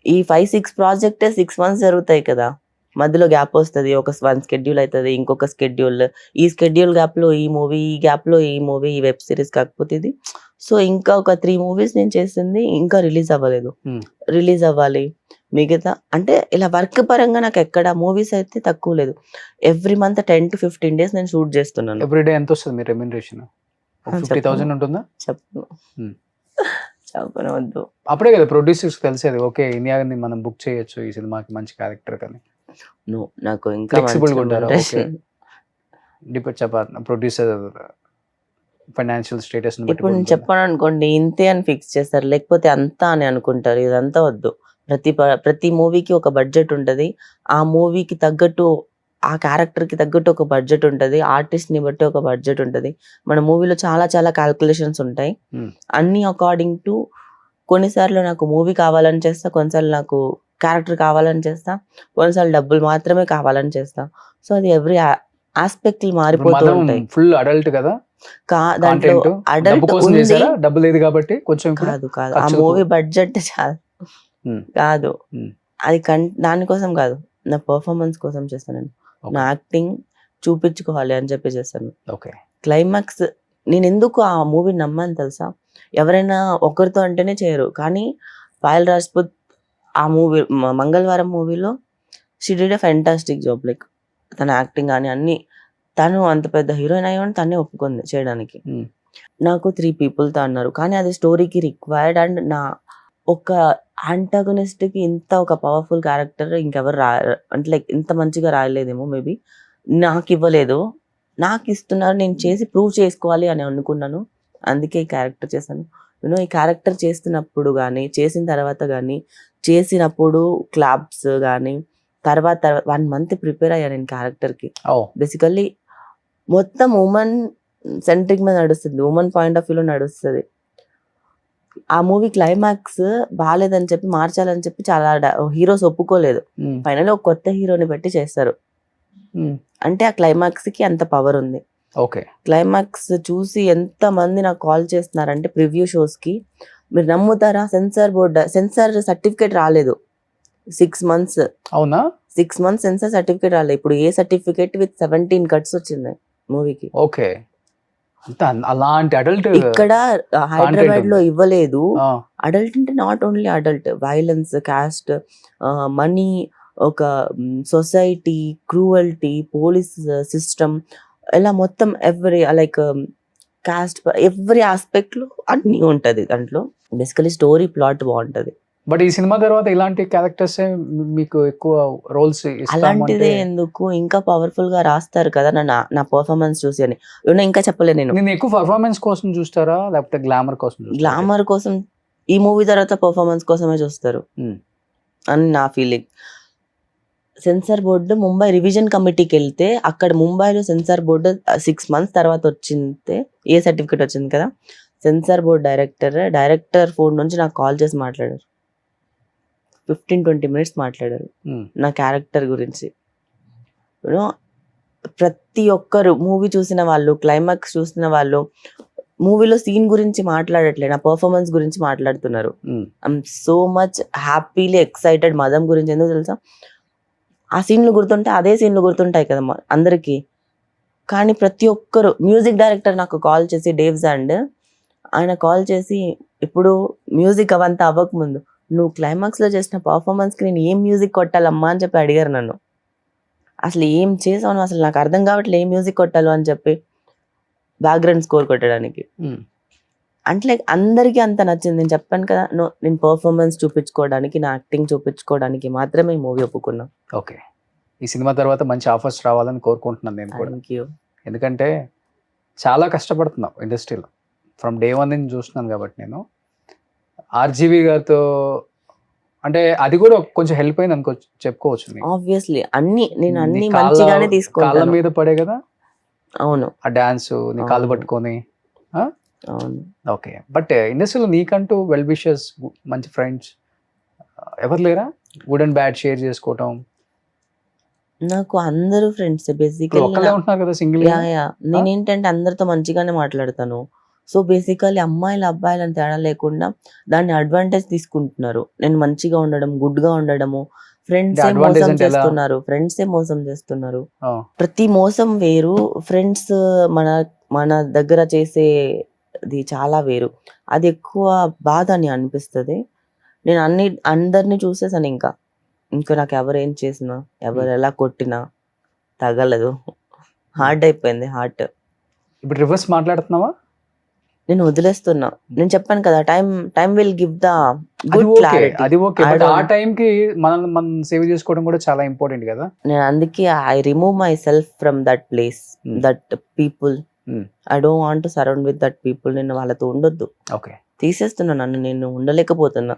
ఈ 5-6 ప్రాజెక్టే 6 months జరుగుతాయి కదా. మధ్యలో గ్యాప్ వస్తుంది, ఒక 1 schedule అవుతుంది, ఇంకొక స్కెడ్యూల్, ఈ స్కెడ్యూల్ గ్యాప్లో ఈ మూవీ, ఈ గ్యాప్లో ఈ మూవీ, ఈ వెబ్ సిరీస్, కాకపోతే ఇది. సో ఇంకా ఒక 3 movies నేను చేసింది ఇంకా రిలీజ్ అవ్వలేదు. రిలీజ్ అవ్వాలి. మిగతా అంటే ఇలా వర్క్ పరంగా నాకు ఎక్కడ మూవీస్ అయితే తక్కువ లేదు. ఎవ్రీ మంత్ 10 to 15 days నేను షూట్ చేస్తున్నాను. ఎవ్రీడే ఎంత వస్తుంది మీ రెమ్యునరేషన్? 50,000 ఉంటుందా? చెప్పనవద్దు. అప్పుడే కదా ప్రొడ్యూసర్స్ తెలిసేది, ఓకే ఇండియాని మనం బుక్ చేయొచ్చు ఈ సినిమాకి మంచి క్యారెక్టర్ కానీ. నాకు ఇంకా ఫ్లెక్సిబుల్ గా ఉంటారు. డిపెండ్ చెప్పాలి ప్రొడ్యూసర్ ఫైనాన్షియల్ స్టేటస్. ఇప్పుడు నేను చెప్పాను అనుకోండి, ఇంతే అని ఫిక్స్ చేస్తారు, లేకపోతే అంతా అని అనుకుంటారు. ఇదంతా వద్దు. ప్రతి మూవీకి ఒక బడ్జెట్ ఉంటుంది. ఆ మూవీకి తగ్గట్టు, ఆ క్యారెక్టర్కి తగ్గట్టు ఒక బడ్జెట్ ఉంటుంది. ఆర్టిస్ట్ని బట్టి ఒక బడ్జెట్ ఉంటుంది. మన మూవీలో చాలా చాలా క్యాల్కులేషన్స్ ఉంటాయి. అన్ని అకార్డింగ్ టు, కొన్నిసార్లు నాకు మూవీ కావాలని చేస్తా, కొన్నిసార్లు నాకు క్యారెక్టర్ కావాలని చేస్తా, కొన్నిసార్లు డబ్బులు మాత్రమే కావాలని చేస్తా. సో అది ఎవ్రీ ఆస్పెక్ట్ మారిపోతూ ఉంటాయి. ఫుల్ అడల్ట్ కదా దాంట్లో అడల్ట్ డబ్బు లేదు కాబట్టి కొంచెం కాదు. ఆ మూవీ బడ్జెట్ చాలా కాదు. అది దానికోసం కాదు, నా పర్ఫార్మెన్స్ కోసం చేస్తాను. నా యాక్టింగ్ చూపించుకోవాలి అని చెప్పి చేస్తాను. క్లైమాక్స్ నేను ఎందుకు ఆ మూవీ నమ్మాను తెలుసా? ఎవరైనా ఒకరితో అంటేనే చేయరు, కానీ పాయల్ రాజ్పుత్ ఆ మూవీ మంగళవారం మూవీలో she did a fantastic job. Like తన యాక్టింగ్ కానీ అన్ని, తను అంత పెద్ద హీరోయిన్ అయ్యాని తనే ఒప్పుకుంది చేయడానికి. నాకు 3 peopleతో అన్నారు, కానీ అది స్టోరీకి రిక్వైర్డ్. అండ్ నా ఒక యాంటాగనిస్ట్కి ఇంత ఒక పవర్ఫుల్ క్యారెక్టర్ ఇంకెవరు అంటే లైక్ ఇంత మంచిగా రాయలేదేమో. మేబీ నాకు ఇవ్వలేదు, నాకు ఇస్తున్నారు, నేను చేసి ప్రూవ్ చేసుకోవాలి అని అనుకున్నాను. అందుకే ఈ క్యారెక్టర్ చేశాను. ఈ క్యారెక్టర్ చేస్తున్నప్పుడు కానీ, చేసిన తర్వాత కానీ, చేసినప్పుడు క్లాప్స్ కానీ, తర్వాత 1 మంత్ ప్రిపేర్ అయ్యాను నేను క్యారెక్టర్కి. బేసికల్లీ మొత్తం ఉమెన్ సెంట్రిక్ మీద నడుస్తుంది, ఉమెన్ పాయింట్ ఆఫ్ వ్యూలో నడుస్తుంది. ఆ మూవీ క్లైమాక్స్ బాగాలేదని చెప్పి మార్చాలని చెప్పి చాలా హీరోస్ ఒప్పుకోలేదు. ఫైనల్ ఒక కొత్త హీరోని పెట్టి చేస్తారు. అంటే ఆ క్లైమాక్స్ కి అంత పవర్ ఉంది. ఓకే, క్లైమాక్స్ చూసి ఎంత మంది నాకు కాల్ చేస్తున్నారంటే ప్రివ్యూ షోస్ కి, మీరు నమ్ముతారా, సెన్సార్ సర్టిఫికేట్ రాలేదు 6 months. అవునా? 6 months సెన్సార్ సర్టిఫికేట్ రాలేదు. ఇప్పుడు ఏ సర్టిఫికేట్ విత్ 17 cuts వచ్చింది మూవీకి. ఓకే, అలాంటి అడల్ట్ ఇక్కడ హైదరాబాద్ లో ఇవ్వలేదు. అడల్ట్ అంటే not only adult, violence, cost, money, ఒక సొసైటీ, క్రూవల్టీ, పోలీస్ సిస్టమ్, ఇలా మొత్తం every like cost, every aspect లో అన్ని ఉంటది దాంట్లో. బేసికలీ స్టోరీ ప్లాట్ బాగుంటది. బట్ ఈ సినిమా తర్వాత ఇలాంటి క్యారెక్టర్స్ మీకు ఎక్కువ రోల్స్ అలాంటిదే ఎందుకు, ఇంకా పవర్ఫుల్ గా రాస్తారు కదా నా పర్ఫార్మెన్స్ చూసి అని. ఇంకా చెప్పలేదు నేను ఎక్కువ పర్ఫార్మెన్స్ కోసం చూస్తారా లేకపోతే గ్లామర్ కోసం? గ్లామర్ కోసం. ఈ మూవీ తర్వాత పర్ఫార్మెన్స్ కోసమే చూస్తారు అని నా feeling. Censor board Mumbai revision కమిటీకి వెళ్తే, అక్కడ ముంబైలో సెన్సార్ బోర్డు 6 months తర్వాత వచ్చింది, ఏ సర్టిఫికేట్ వచ్చింది కదా. సెన్సార్ బోర్డు డైరెక్టర్ ఫోన్ నుంచి నాకు కాల్ చేసి మాట్లాడారు. 15-20 minutes మాట్లాడారు నా క్యారెక్టర్ గురించి. ప్రతి ఒక్కరు మూవీ చూసిన వాళ్ళు, క్లైమాక్స్ చూసిన వాళ్ళు మూవీలో సీన్ గురించి మాట్లాడట్లేదు, నా పర్ఫార్మెన్స్ గురించి మాట్లాడుతున్నారు. I'm so much happily excited. మదం గురించి ఎందుకు తెలుసా, ఆ సీన్లు గుర్తుంటే అదే సీన్లు గుర్తుంటాయి కదా అందరికి. కానీ ప్రతి ఒక్కరు, మ్యూజిక్ డైరెక్టర్ నాకు కాల్ చేసి, డేవ్ జాండ్, ఆయన కాల్ చేసి, ఇప్పుడు మ్యూజిక్ అవంతా అవ్వకముందు నువ్వు క్లైమాక్స్ లో చేసిన పర్ఫార్మెన్స్ కి నేను ఏం మ్యూజిక్ కొట్టాలమ్మా అని చెప్పి అడిగారు నన్ను. అసలు ఏం చేసావు, అసలు నాకు అర్థం కావట్లేదు ఏం మ్యూజిక్ కొట్టాలో అని చెప్పి, బ్యాక్గ్రౌండ్ స్కోర్ కొట్టడానికి. అంటే అందరికీ అంత నచ్చింది. నేను చెప్పాను కదా, నేను పర్ఫార్మెన్స్ చూపించుకోవడానికి, నా యాక్టింగ్ చూపించుకోవడానికి మాత్రమే ఈ మూవీ ఒప్పుకున్నా. ఓకే, ఈ సినిమా తర్వాత మంచి ఆఫర్స్ రావాలని కోరుకుంటున్నాను నేను కూడా. Thank you. ఎందుకంటే చాలా కష్టపడుతున్నాం ఇండస్ట్రీలో, ఫ్రమ్ డే 1 నుంచి చూస్తున్నాను కాబట్టి. నేను ఆర్జీవి గారితో అంటే అది కూడా కొంచెం హెల్ప్ అయింది అనుకో, చెప్పుకోవచ్చు. ఆబ్వియస్లీ నేను అన్ని మంచిగానే తీసుకున్నాను. కాళ్ళ మీద పడే కదా. అవును, ఆ డాన్స్ నీ కాళ్ళు పట్టుకొని. అవును. ఓకే, బట్ ఇండస్ట్రీలో నీకంటూ వెల్ విషర్స్, మంచి ఫ్రెండ్స్ ఎవరు లేరా? గుడ్ అండ్ బ్యాడ్ షేర్ చేసుకోవటం. నాకు అందరూ ఫ్రెండ్స్ బేసికల్లీ. ఒక్కలే ఉంటున్నారు కదా సింగిల్. నేనేంటంటే అందరితో మంచిగానే మాట్లాడతాను. సో బేసికల్లీ అమ్మాయిలు అబ్బాయిలు అని తేడా లేకుండా దాన్ని అడ్వాంటేజ్ తీసుకుంటున్నారు. నేను మంచిగా ఉండడం, గుడ్ గా ఉండడము. ఫ్రెండ్సే మోసం చేస్తున్నారు. ప్రతి మోసం వేరు, ఫ్రెండ్స్ మన దగ్గర చేసేది చాలా వేరు. అది ఎక్కువ బాధ అని అనిపిస్తుంది. నేను అందరినీ చూసేసాను. ఇంకా నాకు ఎవరు ఏం చేసినా, ఎవరు ఎలా కొట్టినా తగలదు. హార్డ్ అయిపోయింది హార్ట్. ఇప్పుడు రివర్స్ మాట్లాడుతున్నావా? నేను వదిలేస్తున్నా. నేను చెప్పాను కదా, time will give the good clarity. అది ఓకే, బట్ ఆ టైం కి మనం సేవ్ చేసుకోవడం కూడా చాలా ఇంపార్టెంట్ కదా. నేను అందుకే I remove my self from that place, that people. I don't want to surround with that people. నేను వాళ్ళతో ఉండొద్దు. ఓకే, తీసేస్తున్నా నన్ను, నేను ఉండలేకపోతున్నా.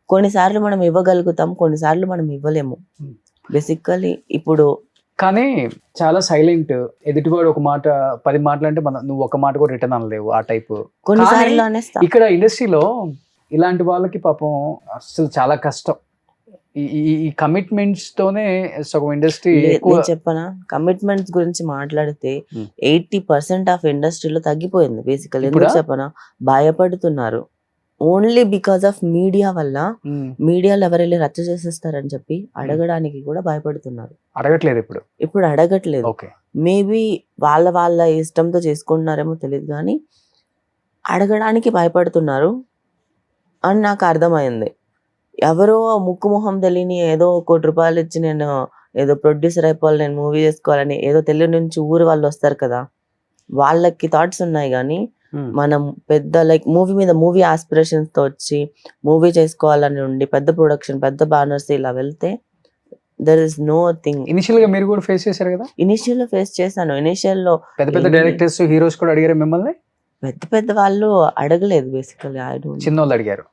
కొన్నిసార్లు మనం ఇవ్వగలుగుతాం, కొన్నిసార్లు మనం ఇవ్వలేము. బేసికలీ ఇప్పుడు కానీ చాలా సైలెంట్, ఎదుటివాడు ఒక మాట 10 మాటలు అంటే నువ్వు ఒక మాట కూడా రిటర్న్ అనలేవు, ఆ టైప్. కొన్నిసార్లు అనేస్తా. ఇక్కడ ఇండస్ట్రీలో ఇలాంటి వాళ్ళకి పాపం అసలు చాలా కష్టం. ఈ కమిట్మెంట్స్ తోనే సగం ఇండస్ట్రీ. చెప్పనా, కమిట్మెంట్స్ గురించి మాట్లాడితే 80% ఆఫ్ ఇండస్ట్రీలో తగ్గిపోయింది బేసికల్. ఎందుకు చెప్పనా, భయపడుతున్నారు. ఓన్లీ బికాస్ ఆఫ్ మీడియా వల్ల. మీడియాలో ఎవరెళ్ళి రచ్చ చేసేస్తారని చెప్పి అడగడానికి కూడా భయపడుతున్నారు. అడగట్లేదు ఇప్పుడు అడగట్లేదు. మేబీ వాళ్ళ ఇష్టంతో చేసుకుంటున్నారేమో తెలియదు, కానీ అడగడానికి భయపడుతున్నారు అని నాకు అర్థమైంది. ఎవరో ముక్కు మొహం తెలియని ఏదో ₹1 ఇచ్చి నేను ఏదో ప్రొడ్యూసర్ అయిపోవాలి, నేను మూవీ చేసుకోవాలని ఏదో తెలియని నుంచి ఊరు వాళ్ళు వస్తారు కదా, వాళ్ళకి థాట్స్ ఉన్నాయి. కానీ మనం పెద్ద లైక్ మూవీ ఆస్పిరేషన్స్ తో వచ్చి మూవీ చేసుకోవాలని ఉండి పెద్ద ప్రొడక్షన్, పెద్ద బ్యానర్స్ ఇలా వెళ్తే there is no thing. Initial గా మీరు కూడా ఫేస్ చేశారు కదా? ఇనిషియల్ లో ఫేస్ చేశాను. ఇనిషియల్ లో పెద్ద డైరెక్టర్స్, హీరోస్ కూడా అడిగారు మిమ్మల్ని? పెద్ద పెద్ద వాళ్ళు అడగలేదు బేసికల్లీ. చిన్నోళ్ళు అడిగారు.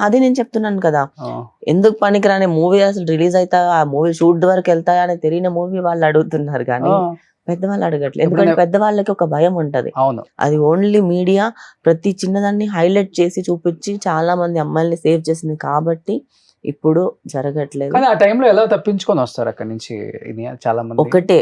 అదే నేను చెప్తున్నాను కదా, ఆ, ఎందుకు పనికిరాని మూవీ అసలు రిలీజ్ అవుతా, ఆ మూవీ షూట్ వరకు వెళ్తాయా అని తెలియని మూవీ వాళ్ళు అడుగుతున్నారు కానీ ఆ, పెద్దవాళ్ళు అడగట్లేదు. ఎందుకంటే పెద్దవాళ్ళకి ఒక భయం ఉంటది. అవును. అది ఓన్లీ మీడియా ప్రతి చిన్నదాన్ని హైలైట్ చేసి చూపించి చాలా మంది అమ్మాయిల్ని సేవ్ చేసింది కాబట్టి ఇప్పుడు జరగట్లేదు. కానీ ఆ టైంలో ఎలా తప్పించుకొని వస్తారు అక్కడి నుంచి చాలా మంది? ఒకటే,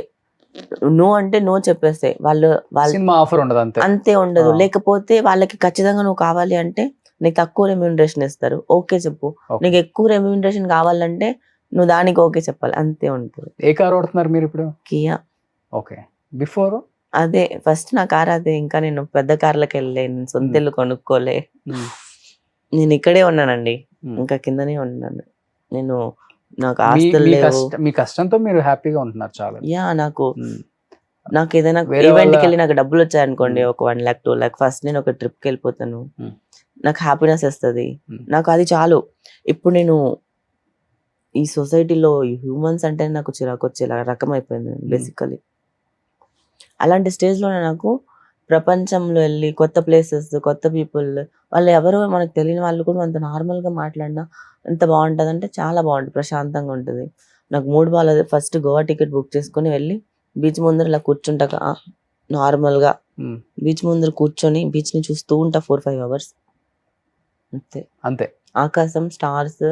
నో అంటే నో చెప్పేస్తే వాళ్ళు సినిమా ఆఫర్ ఉండదు అంతే. అంతే ఉండదు. ఆ. లేకపోతే వాళ్ళకి ఖచ్చితంగా నువ్వు కావాలి అంటే నీకు తక్కువ రెమ్యూనరేషన్ ఇస్తారు, ఓకే చెప్పు. Okay. నీకు ఎక్కువ రెమ్యూనరేషన్ కావాలంటే నువ్వు దానికి ఓకే చెప్పాలి, అంతే ఉంటుంది. ఏ కార్ వాడుతున్నారు మీరు ఇప్పుడు? కియా. ఓకే. బిఫోర్ అదే ఫస్ట్ నా కార్ అదే. ఇంకా నేను పెద్ద కార్లకు వెళ్ళే, నేను సొంత ఇల్లు కొనుక్కోలే. నేను ఇక్కడే ఉన్నానండి, ఇంకా కిందనే ఉన్నాను నేను. నాకు ఆస్తులు లేవు. మీ కష్టంతో మీరు హ్యాపీగా ఉంటున్నారు చాలా. యా, నాకు ఉమ్. ఏదైనా వేరే ఈవెంట్కి వాళ్ళ- వెళ్ళి నాకు డబ్బులు వచ్చాయనుకోండి, ఒక 1 lakh 2 lakh, ఫస్ట్ నేను ఒక ట్రిప్కి వెళ్ళిపోతాను, Hmm. నాకు హ్యాపీనెస్ వస్తుంది, Hmm. నాకు అది చాలు. ఇప్పుడు నేను ఈ సొసైటీలో హ్యూమన్స్ అంటే నాకు చిరాకు వచ్చేలా రకం అయిపోయింది బేసికలీ. అలాంటి స్టేజ్లో నాకు ప్రపంచంలో వెళ్ళి కొత్త ప్లేసెస్, కొత్త పీపుల్, వాళ్ళు ఎవరో మనకు తెలియని వాళ్ళు కూడా అంత నార్మల్గా మాట్లాడినా ఎంత బాగుంటుంది అంటే చాలా బాగుంటుంది, ప్రశాంతంగా ఉంటుంది. నాకు మూడు బాగాలేదు, ఫస్ట్ గోవా టికెట్ బుక్ చేసుకుని వెళ్ళి బీచ్ ముందర ఇలా కూర్చుంటాక నార్మల్గా ఉమ్. బీచ్ ముందర కూర్చొని బీచ్ని చూస్తూ ఉంటా 4-5 hours అంతే. అంతే. ఆకాశం, స్టార్స్,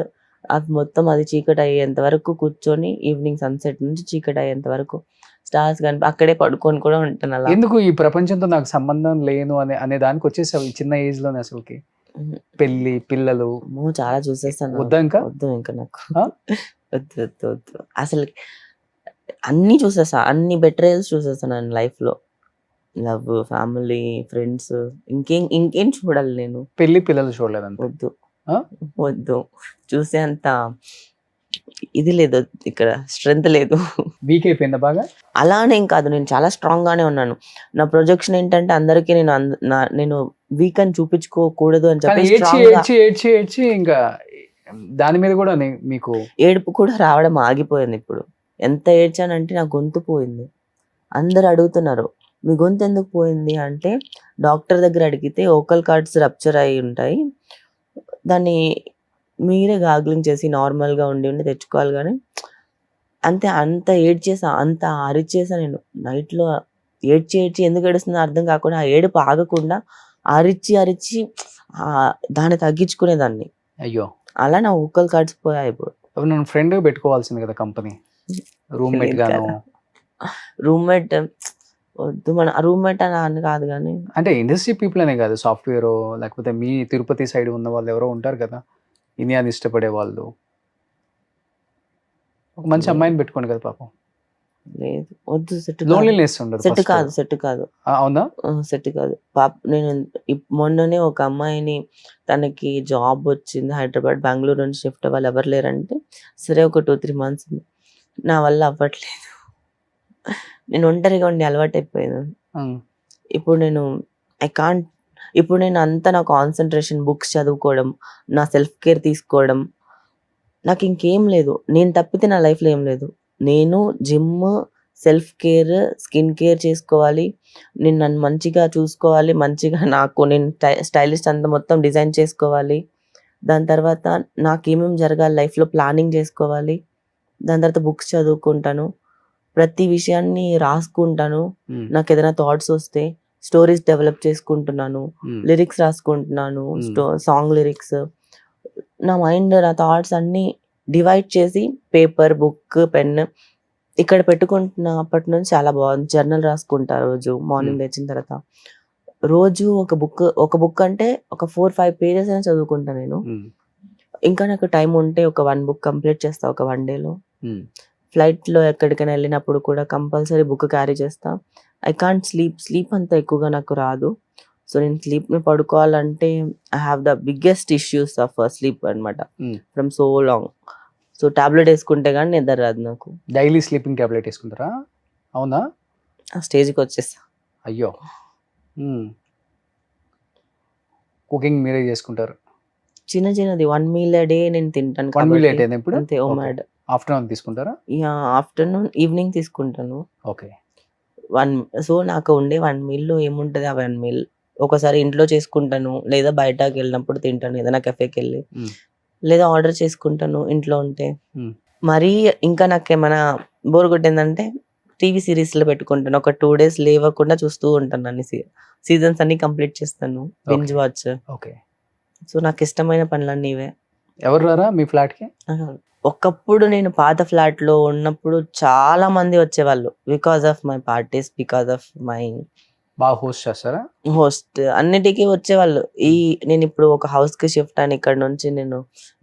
అది మొత్తం అది చీకటి అయ్యేంత వరకు కూర్చొని, ఈవినింగ్ సన్సెట్ నుంచి చీకటి అయ్యేంత వరకు స్టార్స్ కనిపి అక్కడే పడుకొని కూడా ఉంటాను అలా. ఎందుకు ఈ ప్రపంచంతో నాకు సంబంధం లేను అనే దానికి వచ్చేసావు ఈ చిన్న ఏజ్ లోనే అసలుకి? పెళ్లి, పిల్లలు అమ్మో, చాలా చూసేస్తాను. వద్దా ఇంకా? వద్దు ఇంకా నాకు. ఆ? వద్దు వద్దు వద్దు అసలు. అన్ని చూసేసా, అన్ని బెటరేల్స్ చూసేసాను నేను లైఫ్ లో. లవ్, ఫ్యామిలీ, ఫ్రెండ్స్, ఇంకేం చూడాలి నేను? పెళ్లి, పిల్లలు చూడలేదంటే వద్దు వద్దు, చూసే అంత ఇది లేదు ఇక్కడ, స్ట్రెంత్ లేదు. వీక్ అయిపోయిందా బాగా? అలానే ఏం కాదు, నేను చాలా స్ట్రాంగ్ గానే ఉన్నాను. నా ప్రొజెక్షన్ ఏంటంటే అందరికీ నేను వీక్ అని చూపించుకోకూడదు అని కానీ చెప్పి ఏడ్చి strong గా- ఏడ్చి ఏడ్చి ఏడ్చి ఇంకా దాని మీద కూడా మీకు ఏడుపు కూడా రావడం ఆగిపోయింది ఇప్పుడు. ఎంత ఏడ్చానంటే నా గొంతు పోయింది. అందరు అడుగుతున్నారు మీ గొంతు ఎందుకు పోయింది అంటే, డాక్టర్ దగ్గర అడిగితే ఓకల్ కార్డ్స్ రప్చర్ అయి ఉంటాయి, దాన్ని మీరే గాగ్లింగ్ చేసి నార్మల్గా ఉండి తెచ్చుకోవాలి కానీ అంతే. అంత ఏడ్చేసా, అంత అరిచేసా నేను నైట్లో. ఏడ్చి ఎందుకు ఏడుస్తుందో అర్థం కాకుండా, ఆ ఏడుపు ఆగకుండా అరిచి దాన్ని తగ్గించుకునేదాన్ని. అయ్యో, అలా నా ఓకల్ కార్డ్స్ పోయాయి ఇప్పుడు. అప్పుడు నన్ను ఫ్రెండ్ పెట్టుకోవాల్సింది కదా కంపెనీ, రూమ్మేట్ గాను. రూమ్మేట్ వద్దు, మన రూమ్మేట్ అని కాదు కానీ అంటే ఇండస్ట్రీ పీపుల్ అనే కాదు, సాఫ్ట్వేర్ లేకపోతే మీ తిరుపతి సైడ్ ఉన్న వాళ్ళు ఎవరో ఉంటారు కదా ఇండియాని ఇష్టపడే వాళ్ళు. ఒక మంచి అమ్మాయిని పెట్టుకోండి కదా పాపం. లేదు, వద్దు, సెట్ లోన్లీనెస్ ఉండదు. Set first. కాదు, సెట్ కాదు, అవునా? సెట్ కాదు. పాప నేను మొన్ననే ఒక అమ్మాయిని, తనకి జాబ్ వచ్చింది హైదరాబాద్, బెంగళూరు నుంచి షిఫ్ట్ అవ్వాలి, ఎవరు లేరంటే సరే ఒక 2-3 months నా వల్ల అవ్వట్లేదు. నేను ఒంటరిగా ఉండి అలవాటు అయిపోయాను. ఉమ్. ఇప్పుడు నేను అంతా నా కాన్సన్ట్రేషన్ బుక్స్ చదువుకోవడం, నా సెల్ఫ్ కేర్ తీసుకోవడం, నాకు ఇంకేం లేదు. నేను తప్పితే నా లైఫ్లో ఏం లేదు. నేను gym, self care, skin care చేసుకోవాలి, నేను నన్ను మంచిగా చూసుకోవాలి, మంచిగా నేను స్టైలిస్ట్ అంతా మొత్తం డిజైన్ చేసుకోవాలి, దాని తర్వాత నాకేమేమి జరగాలి లైఫ్లో ప్లానింగ్ చేసుకోవాలి, దాని తర్వాత బుక్స్ చదువుకుంటాను, ప్రతి విషయాన్ని రాసుకుంటాను, ఉమ్. నాకు ఏదైనా థాట్స్ వస్తే స్టోరీస్ డెవలప్ చేసుకుంటున్నాను, ఉమ్. లిరిక్స్ రాసుకుంటున్నాను, సాంగ్ లిరిక్స్. నా మైండ్, నా థాట్స్ అన్ని డివైడ్ చేసి పేపర్, బుక్, పెన్ ఇక్కడ పెట్టుకుంటున్నా. అప్పటి నుంచి చాలా బాగుంది. జర్నల్ రాసుకుంటా రోజు మార్నింగ్ లేచిన తర్వాత. రోజు ఒక బుక్ అంటే ఒక 4-5 pages అయినా చదువుకుంటా నేను. ఉమ్. ఇంకా నాకు టైం ఉంటే ఒక 1 book కంప్లీట్ చేస్తా ఒక 1 dayలో. ఉమ్. ఫ్లైట్లో ఎక్కడికైనా వెళ్ళినప్పుడు కూడా కంపల్సరీ బుక్ క్యారీ చేస్తా. ఐ కాంట్ స్లీప్ అంత ఎక్కువగా నాకు రాదు. సో నేను స్లీప్ని పడుకోవాలంటే I have the biggest issues of sleep అనమాట, from so long. So tablet వేసుకుంటే కానీ నిద్ర రాదు నాకు. డైలీ స్లీపింగ్ టాబ్లెట్ వేసుకుంటారా? అవునా? ఆ స్టేజ్కి వచ్చేస్తా. అయ్యో. కుకింగ్ మీరే చేసుకుంటారు? చిన్నది 1 meal a day నేను తింటాను 1 meal కాబట్టి. ఇప్పుడు అంతే, ఓమాడ్. ఆఫ్టర్నూన్ తీసుకుంటారా? ఆఫ్టర్నూన్, ఈవినింగ్ తీసుకుంటాను. ఓకే. సో నాకు ఉండే 1 meal ఏముంటుంది, ఆ 1 meal ఒకసారి ఇంట్లో చేసుకుంటాను, లేదా బయటకి వెళ్ళినప్పుడు తింటాను ఏదైనా కెఫేకి వెళ్ళి, Hmm. లేదా ఆర్డర్ చేసుకుంటాను ఇంట్లో ఉంటే. Hmm. మరీ ఇంకా నాకేమైనా బోర్ కొట్టిందంటే టీవీ సిరీస్లో పెట్టుకుంటాను. ఒక 2 days లేవకుండా చూస్తూ ఉంటాను. అన్ని సీజన్స్ అన్ని కంప్లీట్ చేస్తాను, binge Okay. Watch. Okay. So నాకు ఇష్టమైన పనులన్నీ ఇవే. ఎవరు రారా మీ ఫ్లాట్కి? ఒకప్పుడు నేను పాత ఫ్లాట్ లో ఉన్నప్పుడు చాలా మంది వచ్చేవాళ్ళు, because of my parties, because of my బాగా హోస్ట్ చేస్తారా? హోస్ట్, అన్నిటికీ వచ్చేవాళ్ళు. నేను ఇప్పుడు ఒక హౌస్ కి షిఫ్ట్ అని ఇక్కడ నుంచి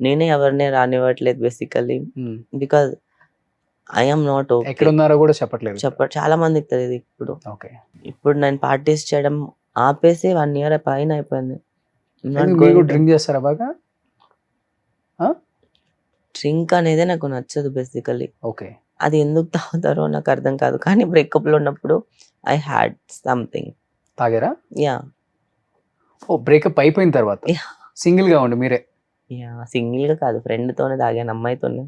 నేనే ఎవరిని రానివ్వట్లేదు basically, Hmm. Because I'm not ఎక్కడ ఉన్నారో కూడా చెప్పట్లేదు. చాలా మందికి తెలియదు ఇప్పుడు. ఓకే. ఇప్పుడు నేను పార్టీస్ చేయడం ఆపేసి 1 year పైన అయిపోయింది. మీరు డ్రింక్ చేస్తారా బాగా? డ్రింక్ అనేది నాకు నచ్చదు బేసికలీ. ఓకే. అది ఎందుకు తాగుతారో నాకు అర్థం కాదు, కానీ బ్రేకప్ లో ఉన్నప్పుడు ఐ హ్యాడ్ సంథింగ్. తాగారా? యా ఓ, బ్రేకప్ అయిపోయిన తర్వాత Yeah. సింగిల్ గా ఉండి మీరే? యా సింగిల్ గా కాదు, ఫ్రెండ్ తోనే తాగాను, అమ్మాయితోనే.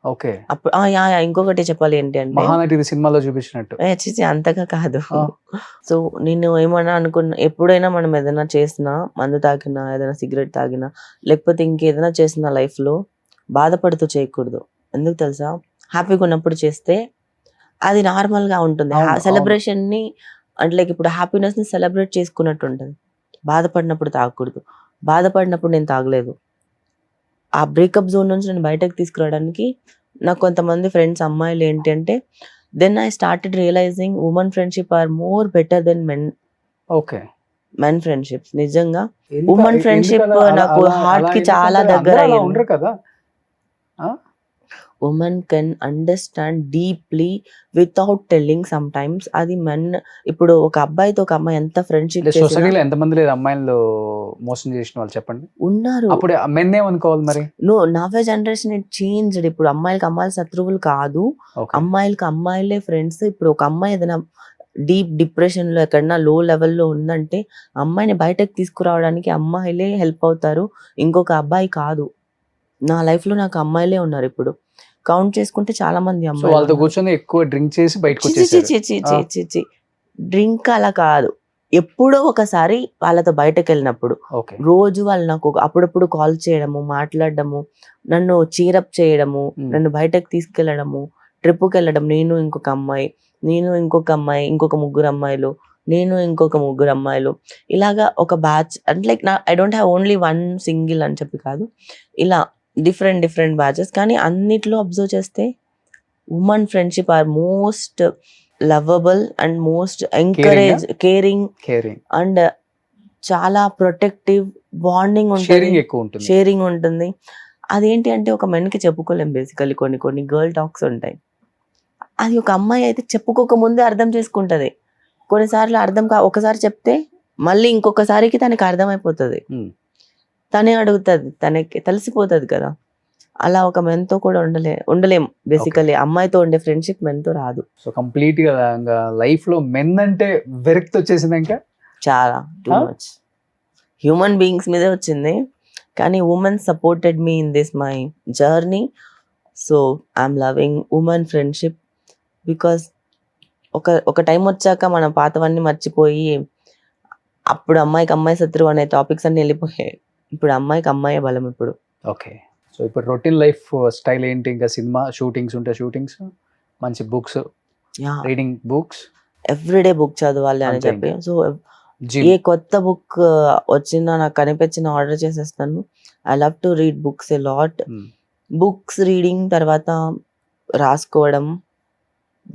ఓకే. అప్పుడు ఇంకొకటి చెప్పాలి ఏంటి అంటే, మహానటి సినిమాలో చూపించినట్టు. చిచి అంతగా కాదు. ఆ. సో నేను ఏమన్నా అనుకున్నా, ఎప్పుడైనా మనం ఏదైనా చేసినా, మందు తాగినా, ఏదైనా సిగరెట్ తాగినా, లేకపోతే ఇంకేదైనా చేసిన లైఫ్ లో బాధపడుతూ చేయకూడదు. ఎందుకు తెలుసా? హ్యాపీగా ఉన్నప్పుడు చేస్తే అది నార్మల్ గా ఉంటుంది. అవును, అవును. సెలబ్రేషన్ ని అంటే లైక్ ఇప్పుడు హ్యాపీనెస్ ని సెలబ్రేట్ చేసుకున్నట్టు ఉంటుంది. బాధపడినప్పుడు తాగకూడదు. బాధపడినప్పుడు నేను తాగలేదు. ఆ బ్రేకప్ జోన్ నుంచి నేను బయటకు తీసుకురావడానికి నాకు కొంతమంది ఫ్రెండ్స్ అమ్మాయిలు ఏంటి అంటే, then I started realizing women friendship are more better than okay. Men friendships. నిజంగా ఉమెన్ ఫ్రెండ్షిప్ నాకు హార్ట్ కి చాలా దగ్గర అయ్యింది. ఉండరు కదా. Women can understand deeply without telling some times. అది మెన్, ఇప్పుడు ఒక అబ్బాయితో ఒక అమ్మాయి ఎంత ఫ్రెండ్షిప్ సొసైటీలో ఎంతమంది లేదు అమ్మాయిలు మోసం చేసిన వాళ్ళు చెప్పండి. ఉన్నారు. అప్పుడు మెన్ ఏమనుకోవాలి మరి? Now generation it changed. ఇప్పుడు అమ్మాయిలకి అమ్మాయిలు శత్రువులు కాదు, Okay. అమ్మాయిలకి అమ్మాయిలే ఫ్రెండ్స్. ఇప్పుడు ఒక అమ్మాయి ఏదైనా డీప్ డిప్రెషన్ లో ఎక్కడన్నా లో లెవెల్లో ఉందంటే అమ్మాయిని బయటకు తీసుకురావడానికి అమ్మాయిలే హెల్ప్ అవుతారు, ఇంకొక అబ్బాయి కాదు. నా లైఫ్ లో నాకు అమ్మాయిలే ఉన్నారు. ఇప్పుడు కౌంట్ చేసుకుంటే చాలా మంది సో అమ్మాయిలు వాళ్ళతో ఉన్నారు. కూర్చొని ఎక్కువ డ్రింక్ చేసి బయటకు చి చి వచ్చేసారు. చి చి చి చి చి. డ్రింక్ అలా కాదు, ఎప్పుడో ఒకసారి వాళ్ళతో బయటకు వెళ్ళినప్పుడు. ఓకే. రోజు వాళ్ళు నాకు అప్పుడప్పుడు కాల్ చేయడము, మాట్లాడడము, నన్ను చీరప్ చేయడము, నన్ను బయటకు తీసుకెళ్లడము, ట్రిప్కి వెళ్ళడం, నేను ఇంకొక అమ్మాయి, ఇంకొక ముగ్గురు అమ్మాయిలు, ఇంకొక ముగ్గురు అమ్మాయిలు, ఇలాగా ఒక బ్యాచ్. అంటే like I don't have only one single అని చెప్పి కాదు, ఇలా డిఫరెంట్ బ్యాచెస్. కానీ అన్నిట్లో అబ్జర్వ్ చేస్తే women friendship are most lovable and most encourage, caring and చాలా ప్రొటెక్టివ్ బాండింగ్ ఉంటుంది, షేరింగ్ ఉంటుంది. అదేంటి అంటే ఒక మెన్కి చెప్పుకోలేం బేసికలీ. కొన్ని గర్ల్ టాక్స్ ఉంటాయి, అది ఒక అమ్మాయి అయితే చెప్పుకోక ముందే అర్థం చేసుకుంటది. కొన్నిసార్లు ఒకసారి చెప్తే మళ్ళీ ఇంకొకసారికి తనకి అర్థమైపోతుంది, తనే అడుగుతుంది, తనకి తెలిసిపోతుంది కదా. అలా ఒక మెన్తో కూడా ఉండలేం బేసికలీ. అమ్మాయితో ఉండే ఫ్రెండ్షిప్ మెన్తో రాదు. సో కంప్లీట్ గా లైఫ్ లో మెన్ అంటే విరక్తి వచ్చేసింది ఇంకా చాలా టూ మచ్. హ్యూమన్ బీయింగ్స్ మీదే వచ్చింది, కానీ women supported me in this my journey. So I'm loving women friendship because ఒక టైం వచ్చాక మనం పాతవన్నీ మర్చిపోయి, అప్పుడు అమ్మాయికి అమ్మాయి శత్రువు అనే టాపిక్స్ అన్ని వెళ్ళిపోయాయి. ఇప్పుడు అమ్మాయికి అమ్మాయి బలం ఇప్పుడు. ఓకే. సో ఇప్పుడు రొటీన్ లైఫ్ స్టైల్ ఏంటి? ఇంకా సినిమా షూటింగ్స్ ఉంటే షూటింగ్స్, మంచి books, reading books, everyday book చదవాలి అని చెప్పి. సో ఏ కొత్త బుక్ వచ్చినా నాకు కనిపించిన ఆర్డర్ చేసేస్తాను. I love to read books a lot. Books reading తర్వాత రాసుకోవడం,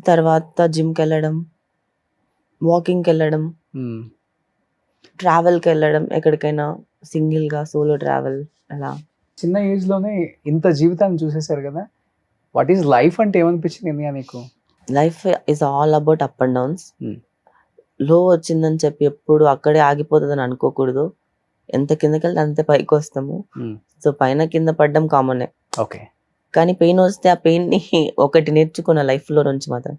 తర్వాత జిమ్కి వెళ్ళడం, వాకింగ్కి వెళ్ళడం, ట్రావెల్కి వెళ్ళడం, ఎక్కడికైనా సింగిల్గా సోలో ట్రావెల్. అలా చిన్న ఏజ్ లోనే ఇంత జీవితాన్ని చూసేశారు కదా, వాట్ ఈస్ లైఫ్ అంటే ఏమనిపించింది నీకు? Life is all about up and downs. లో వచ్చిందని చెప్పి ఎప్పుడు అక్కడే ఆగిపోతుందని అనుకోకూడదు. ఎంత కిందకి వెళ్తే అంతే పైకి వస్తాము. సో పైన కింద పడ్డం కామనే. ఓకే. కానీ పెయిన్ వస్తే ఆ పెయిన్ని ఒకటి నేర్చుకున్న లైఫ్లో నుంచి మాత్రం.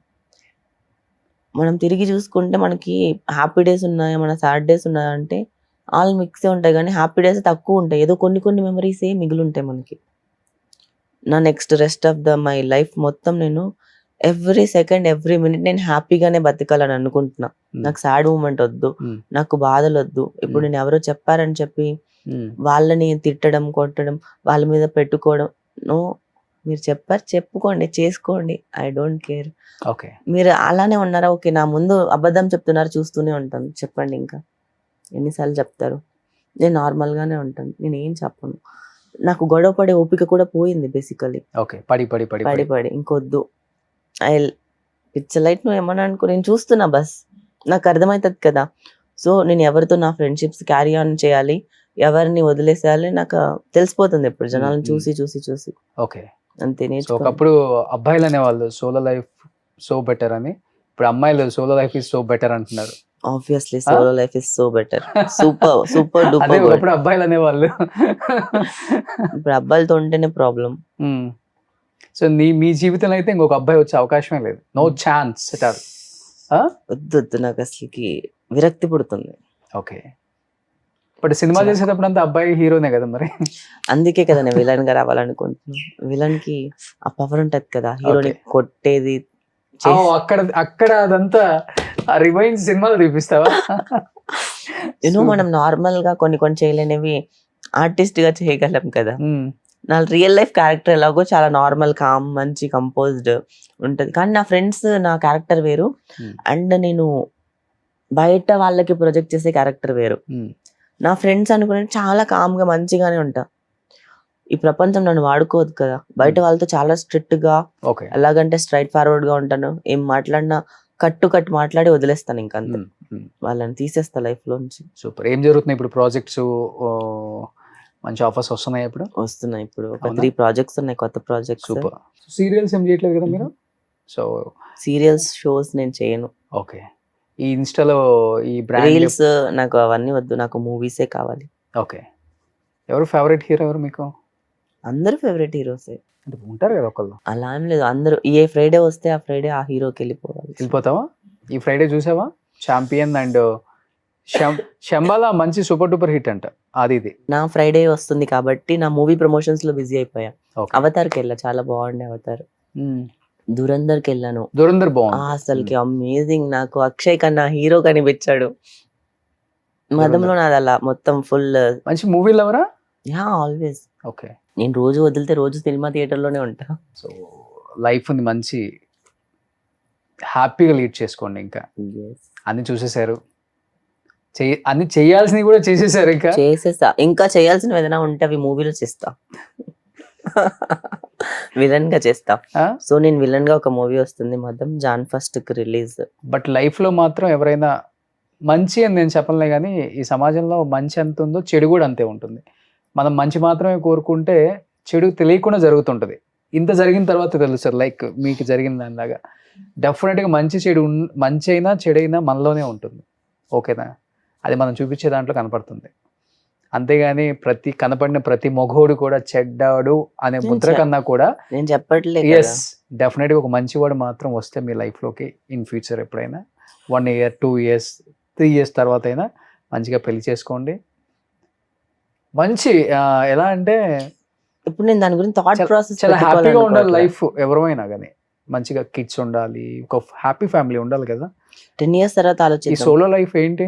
మనం తిరిగి చూసుకుంటే మనకి హ్యాపీ డేస్ ఉన్నాయా, మన సాడ్ డేస్ ఉన్నాయా అంటే ఆల్ మిక్సే ఉంటాయి, కానీ హ్యాపీ డేస్ తక్కువ ఉంటాయి. ఏదో కొన్ని మెమరీసే మిగిలి ఉంటాయి మనకి. నా next rest of my life మొత్తం నేను ఎవ్రీ సెకండ్ ఎవ్రీ మినిట్ నేను హ్యాపీగానే బతకాలని అనుకుంటున్నా. నాకు సాడ్ మూమెంట్ వద్దు, నాకు బాధలు వద్దు. ఇప్పుడు నేను ఎవరో చెప్పారని చెప్పి వాళ్ళని తిట్టడం, కొట్టడం, వాళ్ళ మీద పెట్టుకోవడం, నో. మీరు చెప్పారు, చెప్పుకోండి, చేసుకోండి, ఐ డోంట్ కేర్. ఓకే. మీరు అలానే ఉన్నారా, ఓకే, నా ముందు అబద్ధం చెప్తున్నారు, చూస్తూనే ఉంటాను, చెప్పండి. ఇంకా ఎన్నిసార్లు చెప్తారు? నేను నార్మల్గానే ఉంటాను, నేను ఏం చెప్పను. నాకు గొడవ పడే ఓపిక కూడా పోయింది బేసికలీ. ఓకే. పడి పడి పడి పడి పడి ఇంకొద్దు. ఐ పిచ్చ లైట్, నువ్వు ఏమన్నా అనుకో, నేను చూస్తున్నా బస్, నాకు అర్థమవుతుంది కదా. సో నేను ఎవరితో నా ఫ్రెండ్షిప్స్ క్యారీ ఆన్ చేయాలి, ఎవరిని వదిలేసేయాలి నాకు తెలిసిపోతుంది ఇప్పుడు జనాలను చూసి చూసి చూసి. ఓకే. అంతే. సో ఒకప్పుడు అబ్బాయిలు అనేవాళ్ళు సోలో లైఫ్ సో బెటర్ అని, ఇప్పుడు అమ్మాయిలు solo life is so better అంటున్నారు. Obviously solo life is so better, super super అదే డూపర్. ఒకప్పుడు అబ్బాయిలు అనేవాళ్ళు. ఇప్పుడు అబ్బాయిలతో ఉంటేనే ప్రాబ్లం. సో మీ జీవితంలో అయితే ఇంకొక అబ్బాయి వచ్చే అవకాశమే లేదు, నో ఛాన్స్ ఎట్ ఆల్. వద్దు వద్దు, నాకు అసలుకి విరక్తి పుడుతుంది. ఓకే. బట్ సినిమా చేసేటప్పుడు అంతా అబ్బాయి హీరోనే కదా మరి. అందుకే కదా నేను విలన్ గా రావాలనుకుంటున్నాను. విలన్ కి ఆ పవర్ ఉంటది కదా, హీరోని కొట్టేది. అక్కడ అదంతా రివైండ్ సినిమాలో చూపిస్తావా? మనం నార్మల్ గా కొన్ని కొన్ని చేయలేనివి ఆర్టిస్ట్ గా చేయగలం కదా. నా రియల్ లైఫ్ క్యారెక్టర్ ఎలాగో చాలా నార్మల్, కామ్, మంచి కంపోజ్డ్ ఉంటది. కానీ నా ఫ్రెండ్స్ నా క్యారెక్టర్ వేరు, అండ్ నేను బయట వాళ్ళకి ప్రొజెక్ట్ చేసే క్యారెక్టర్ వేరు. నా ఫ్రెండ్స్ అనుకునే చాలా కామ్ గా మంచిగానే ఉంటా. ఈ ప్రపంచం నన్ను వాడుకోవద్దు కదా, బయట వాళ్ళతో చాలా స్ట్రిక్ట్ గా, ఎలాగంటే స్ట్రైట్ ఫార్వర్డ్ గా ఉంటాను. ఏం మాట్లాడినా కట్టు మాట్లాడి వదిలేస్తాను, ఇంకా అంతే. వాళ్ళని తీసేస్తా లైఫ్ లోంచి. సూపర్. ఏం జరుగుతున్నాయి ఇప్పుడు? ప్రాజెక్ట్స్ మంచి ఆఫర్స్ వస్తున్నాయి ఇప్పుడు? వస్తున్నాయి. ఇప్పుడు ఒక 3 ప్రాజెక్ట్స్ ఉన్నాయి, కొత్త ప్రాజెక్ట్స్. సూపర్. సీరియల్స్ ఏం చేయట్లేదు కదా మీరు? సో సీరియల్స్ షోస్ నేను చేయను. ఓకే. ఈ ఇన్స్టాలో ఈ రీల్స్ నాకు అవన్నీ వద్దు, నాకు మూవీసే కావాలి. ఓకే. ఎవరు ఫేవరెట్ హీరో ఎవరు మీకు? అందరూ ఫేవరెట్ హీరోసే ఉంటారు కదా ఒకళ్ళు. అలా ఏం లేదు, అందరూ ఏ ఫ్రైడే వస్తే ఆ ఫ్రైడే ఆ హీరోకి వెళ్ళిపోతావా? ఈ ఫ్రైడే చూసావా ఛాంపియన్ అండ్ శంబాలా? మంచి సూపర్ డూపర్ హిట్ అంట అది. ఇది నా ఫ్రైడే వస్తుంది కాబట్టి నా మూవీ ప్రమోషన్స్ లో బిజీ అయిపోయా. అవతార్కి వెళ్ళా, చాలా బాగుండే అవతార్. దురందర్కి వెళ్ళాను. దురందర్ బాగుంది అసలుకి, అమేజింగ్. నాకు అక్షయ్ కన్నా హీరో కనిపించాడు. మదంలో నాది అలా మొత్తం ఫుల్ మంచి మూవీ లవరా? Ya, always. ఓకే. నేను రోజు వదిలితే రోజు సినిమా థియేటర్ లోనే ఉంటా. సో లైఫ్ ని మంచి హ్యాపీగా లీడ్ చేసుకోండి. ఇంకా అన్ని చూసేసారు, అన్ని చేయాల్సినవి కూడా చేసేసారు. ఇంకా చేసేస్తా, ఇంకా చేయాల్సినవి ఏదైనా ఉంటే అవి మూవీలో చేస్తా. విలన్ గా చేస్తా. సో నేను విలన్ గా ఒక మూవీ వస్తుంది మదం, Jan 1st కి రిలీజ్. బట్ లైఫ్ లో మాత్రం ఎవరైనా మంచి అని నేను చెప్పలే, కానీ ఈ సమాజంలో మంచి ఎంత ఉందో చెడు కూడా అంతే ఉంటుంది. మనం మంచి మాత్రమే కోరుకుంటే చెడు తెలియకుండా జరుగుతుంటది. ఇంత జరిగిన తర్వాత తెలుస్తుంది, లైక్ మీకు జరిగిన దానిలాగా. డెఫినెట్గా మంచి అయినా చెడైనా మనలోనే ఉంటుంది. ఓకేనా? అది మనం చూపించే దాంట్లో కనపడుతుంది. అంతేగాని కనపడిన ప్రతి మొగోడు కూడా చెడ్డాడు అనే ముద్ర కన్నా కూడా నేను చెప్పట్లేదు. ఎస్, డెఫినెట్గా ఒక మంచివాడు మాత్రం వస్తే మీ లైఫ్లోకి ఇన్ ఫ్యూచర్ ఎప్పుడైనా 1 year 2 years 3 years తర్వాత అయినా మంచిగా పెళ్లి చేసుకోండి. మంచి ఎలా అంటే ఇప్పుడు నేను దాని గురించి థాట్ ప్రాసెస్ చాలా హ్యాపీగా ఉండాలి లైఫ్. ఎవరైనా కానీ మంచిగా కిడ్స్ ఉండాలి, ఒక హ్యాపీ ఫ్యామిలీ ఉండాలి కదా. 10 years తర్వాత ఆలోచించి, ఈ సోలో లైఫ్ ఏంటి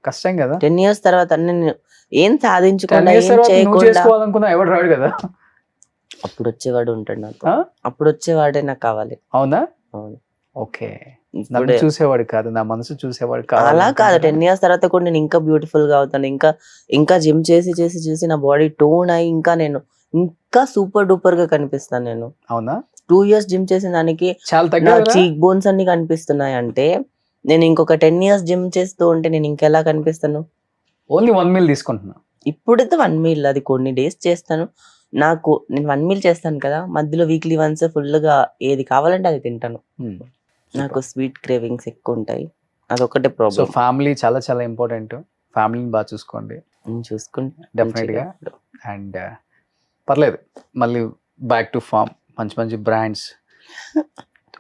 కష్టం కదా. 10 years తర్వాత నేను ఏం సాధించుకోవాలనుకున్నా ఎవడు రాడు కదా. అప్పుడు వచ్చేవాడు ఉంటాడు నాకు, అప్పుడు వచ్చేవాడే నాకు కావాలి. అవునా? అవును. ఓకే. నన్ను చూసేవాడు కాదు, నా మనసు చూసేవాడు కాదు. అలా కాదు, 10 years తర్వాత కూడా నేను ఇంకా బ్యూటిఫుల్ గా అవుతాను. ఇంకా జిమ్ చేసి నా బాడీ టోన్ అయ్యి ఇంకా సూపర్ డూపర్ గా కనిపిస్తాను నేను. అవునా? 2 years జిమ్ చేసిన దానికి చాలా చీక్ బోన్స్ అన్ని కనిపిస్తున్నాయి అంటే, నేను ఇంకొక 10 years జిమ్ చేస్తూ ఉంటే నేను ఇంకెలా కనిపిస్తాను? ఓన్లీ 1 meal తీసుకుంటున్నా. ఇప్పుడైతే 1 meal, అది కొన్ని డేస్ చేస్తాను. నేను 1 meal చేస్తాను కదా, మధ్యలో వీక్లీ వన్స్ ఫుల్ గా ఏది కావాలంటే అది తింటాను. నాకు స్వీట్ క్రేవింగ్స్ ఎక్కువ ఉంటాయి, అదొకటే ప్రాబ్లం. సో ఫ్యామిలీ చాలా చాలా ఇంపార్టెంట్. ఫ్యామిలీని బాగా చూసుకోండి. చూసుకుంటా డెఫినెట్ గా. అండ్ పర్లేదు, మళ్ళీ బ్యాక్ టు ఫామ్. మంచి మంచి బ్రాండ్స్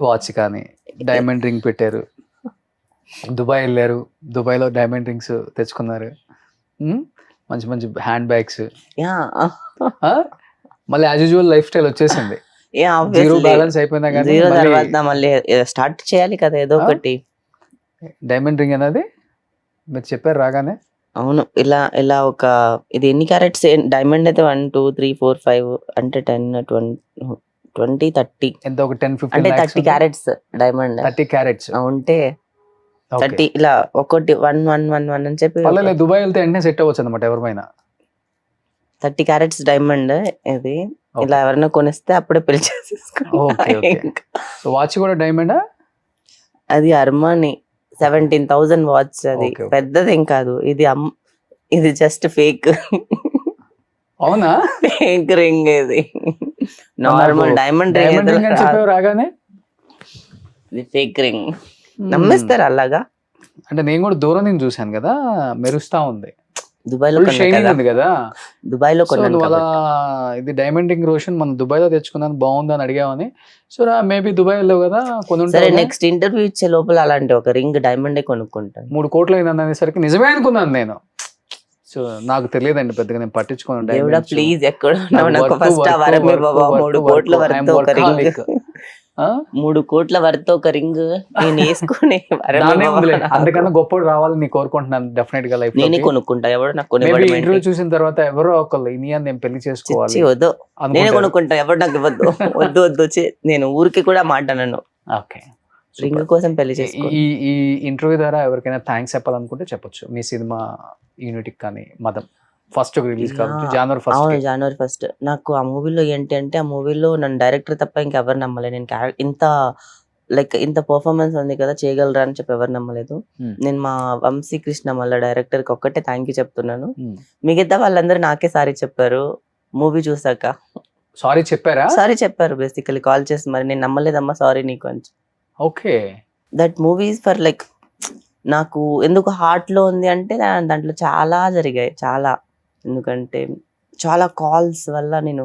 వాచ్ కానీ, డైమండ్ రింగ్ పెట్టారు, దుబాయ్ వెళ్ళారు, దుబాయ్లో డైమండ్ రింగ్స్ తెచ్చుకున్నారు, మంచి మంచి హ్యాండ్ బ్యాగ్స్, మళ్ళీ యాజ్ యూజువల్ లైఫ్ స్టైల్ వచ్చేసింది. జీరో బ్యాలెన్స్ అయిపోయినా కానీ జీరో తర్వాత మళ్ళీ స్టార్ట్ చేయాలి కదా ఏదో ఒకటి. డైమండ్ రింగ్ అనేది మీరు చెప్పారు రాగానే. అవును, ఇలా ఒక ఇది ఎన్ని క్యారెట్స్ డైమండ్ అయితే 1 2 3 4 5 అంటే 10 20 30 ఎంత ఒక 10-15 అంటే 30 క్యారెట్స్ డైమండ్ 30 క్యారెట్స్ ఉంటే 30 ఇలా ఒకటి 1 1 1 1 అని చెప్పి పల్లె దుబాయ్ వెళ్తే వెంటనే సెట్ అవ్వచ్చు అనమాట ఎవరిమైనా. 30 క్యారెట్స్ డైమండ్ ఇది. ఇలా ఎవరైనా కొనిస్తే అప్పుడే పెళ్లి చేసేసుకుంటా. వాచ్ కూడా డైమండా? అది అర్మాని 17,000 వాచ్. అది పెద్దది ఏం కాదు, ఇది జస్ట్ ఫేక్. అవునా? ఫేక్ రింగ్ ఇది, నార్మల్ డైమండ్ రింగ్ రాగానే ఇది ఫేక్ రింగ్. నమ్మేస్తారు అలాగా? అంటే నేను కూడా దూరం నుంచి చూసాను కదా, మెరుస్తా ఉంది. దుబాయ్ లో ఉంది కదా, దుబాయ్ లో అలా ఇది డైమండ్ రింగ్ రోషన్ మనం దుబాయ్ లో తెచ్చుకున్నాను బాగుంది అని అడిగామని. సో మేబీ దుబాయ్ వెళ్ళావు కదా సరే, నెక్స్ట్ ఇంటర్వ్యూ ఇచ్చే లోపల అలాంటి ఒక రింగ్ డైమండ్ కొనుక్కుంటాను. 3 కోట్లు అయింది అనేసరికి నిజమే అనుకున్నాను నేను. సో నాకు తెలియదండి పెద్దగా, నేను పట్టించుకోను. ప్లీజ్ ఎక్కడ 3 కోట్ల వరకు ఒక రింగ్, 3 కోట్ల వరకు ఒక రింగ్ నేను వేసుకునే అందుకన్నా గొప్ప రావాలని నేను కోరుకుంటున్నాను. డెఫినెట్ గా లైఫ్ నేనే కొనుక్కుంటా. ఎవరు నాకు ఇంటర్వ్యూ చూసిన తర్వాత ఎవరో ఒకళ్ళు ఇనియా నేను పెళ్లి చేసుకోవాలి వద్దు, నేనే కొనుక్కుంటా. ఎవరు నాకు ఇవ్వద్దు, వద్దు వద్దు వచ్చి నేను ఊరికి కూడా మాట్లాడను. ఓకే, రింగ్ కోసం పెళ్లి చేసుకో. ఈ ఇంటర్వ్యూ ద్వారా ఎవరికైనా థ్యాంక్స్ చెప్పాలనుకుంటే చెప్పొచ్చు. మీ సినిమా యూనిట్ కానీ మదం ఫస్ట్ రిలీజ్ కాబట్టి జనవరి 1 నాకు ఆ మూవీలో ఏంటి అంటే, ఆ మూవీలో నన్ను డైరెక్టర్ తప్ప ఇంకెవరు నమ్మలేదు. నేను ఇంత పర్ఫార్మెన్స్ ఉంది కదా, చేయగలరా అని చెప్పి ఎవరు నమ్మలేదు. నేను మా వంశీ కృష్ణ మళ్ళీ డైరెక్టర్ కి ఒక్కటే థ్యాంక్ యూ చెప్తున్నాను. మిగతా వాళ్ళందరూ నాకే సారీ చెప్పారు మూవీ చూసాక. సారీ చెప్పారా? సారీ చెప్పారు బేసికలీ కాల్ చేసి, మరి నేను నమ్మలేదమ్మా సారీ నీకు అని. Okay, that movies for like నాకు ఎందుకు హార్ట్ లో ఉంది అంటే, దాంట్లో చాలా జరిగాయి, చాలా. ఎందుకంటే చాలా కాల్స్ వల్ల నేను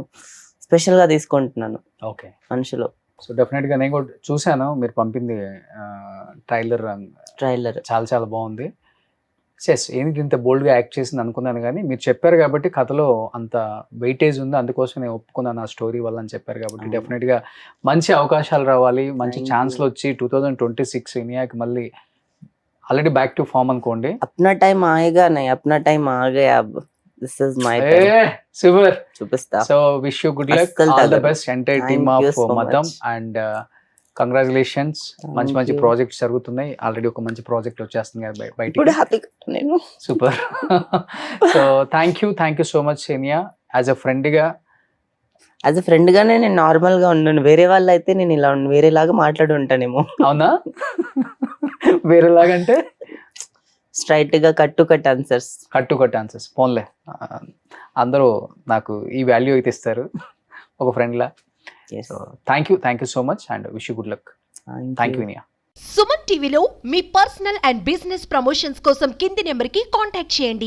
స్పెషల్ గా తీసుకుంటున్నాను ఓకే మనుషులు. సో డెఫినెట్ గా నేను కూడా చూసాను మీరు పంపింది ట్రైలర్ చాలా చాలా బాగుంది. ఏంటి ఇంత బోల్డ్ గా యాక్ట్ చేసింది అనుకున్నాను, కానీ మీరు చెప్పారు కాబట్టి కథలో అంత వెయిటేజ్ ఉంది, అందుకోసం నేను ఒప్పుకున్నాను ఆ స్టోరీ వల్ల అని చెప్పారు కాబట్టి. డెఫినెట్ గా మంచి అవకాశాలు రావాలి, మంచి ఛాన్స్లు వచ్చి 2026 ఇండియాకి మళ్ళీ ఆల్రెడీ బ్యాక్ టు ఫామ్ అనుకోండి. అప్నా టైం ఆయేగా నహీ, అప్నా టైం ఆ Gaya. This is my time. Super. చూపిస్తా. So wish you good luck, all the best entire team of Madam and congratulations. మంచి ప్రాజెక్ట్స్ జరుగుతున్నాయి, ఆల్రెడీ ఒక మంచి ప్రాజెక్ట్ వచ్చేస్తుంది కదా బయట. Super. So thank you so much Senia. As a friend గానే నేను నార్మల్ గా ఉన్నాను. వేరే వాళ్ళు అయితే నేను ఇలా వేరేలాగా మాట్లాడి ఉంటానేమో. అవునా? వేరేలాగా అంటే స్ట్రైట్ గా కట్ టు కట్ ఆన్సర్స్ ఫోన్లే. అందరూ నాకు ఈ వాల్యూ అయితే ఇస్తారు ఒక friend law. Thank you so much and wish you good luck. Thank you Inaya. Suman టీవీలో మీ పర్సనల్ అండ్ బిజినెస్ ప్రమోషన్స్ కోసం కింది నెంబర్ కి కాంటాక్ట్ చేయండి.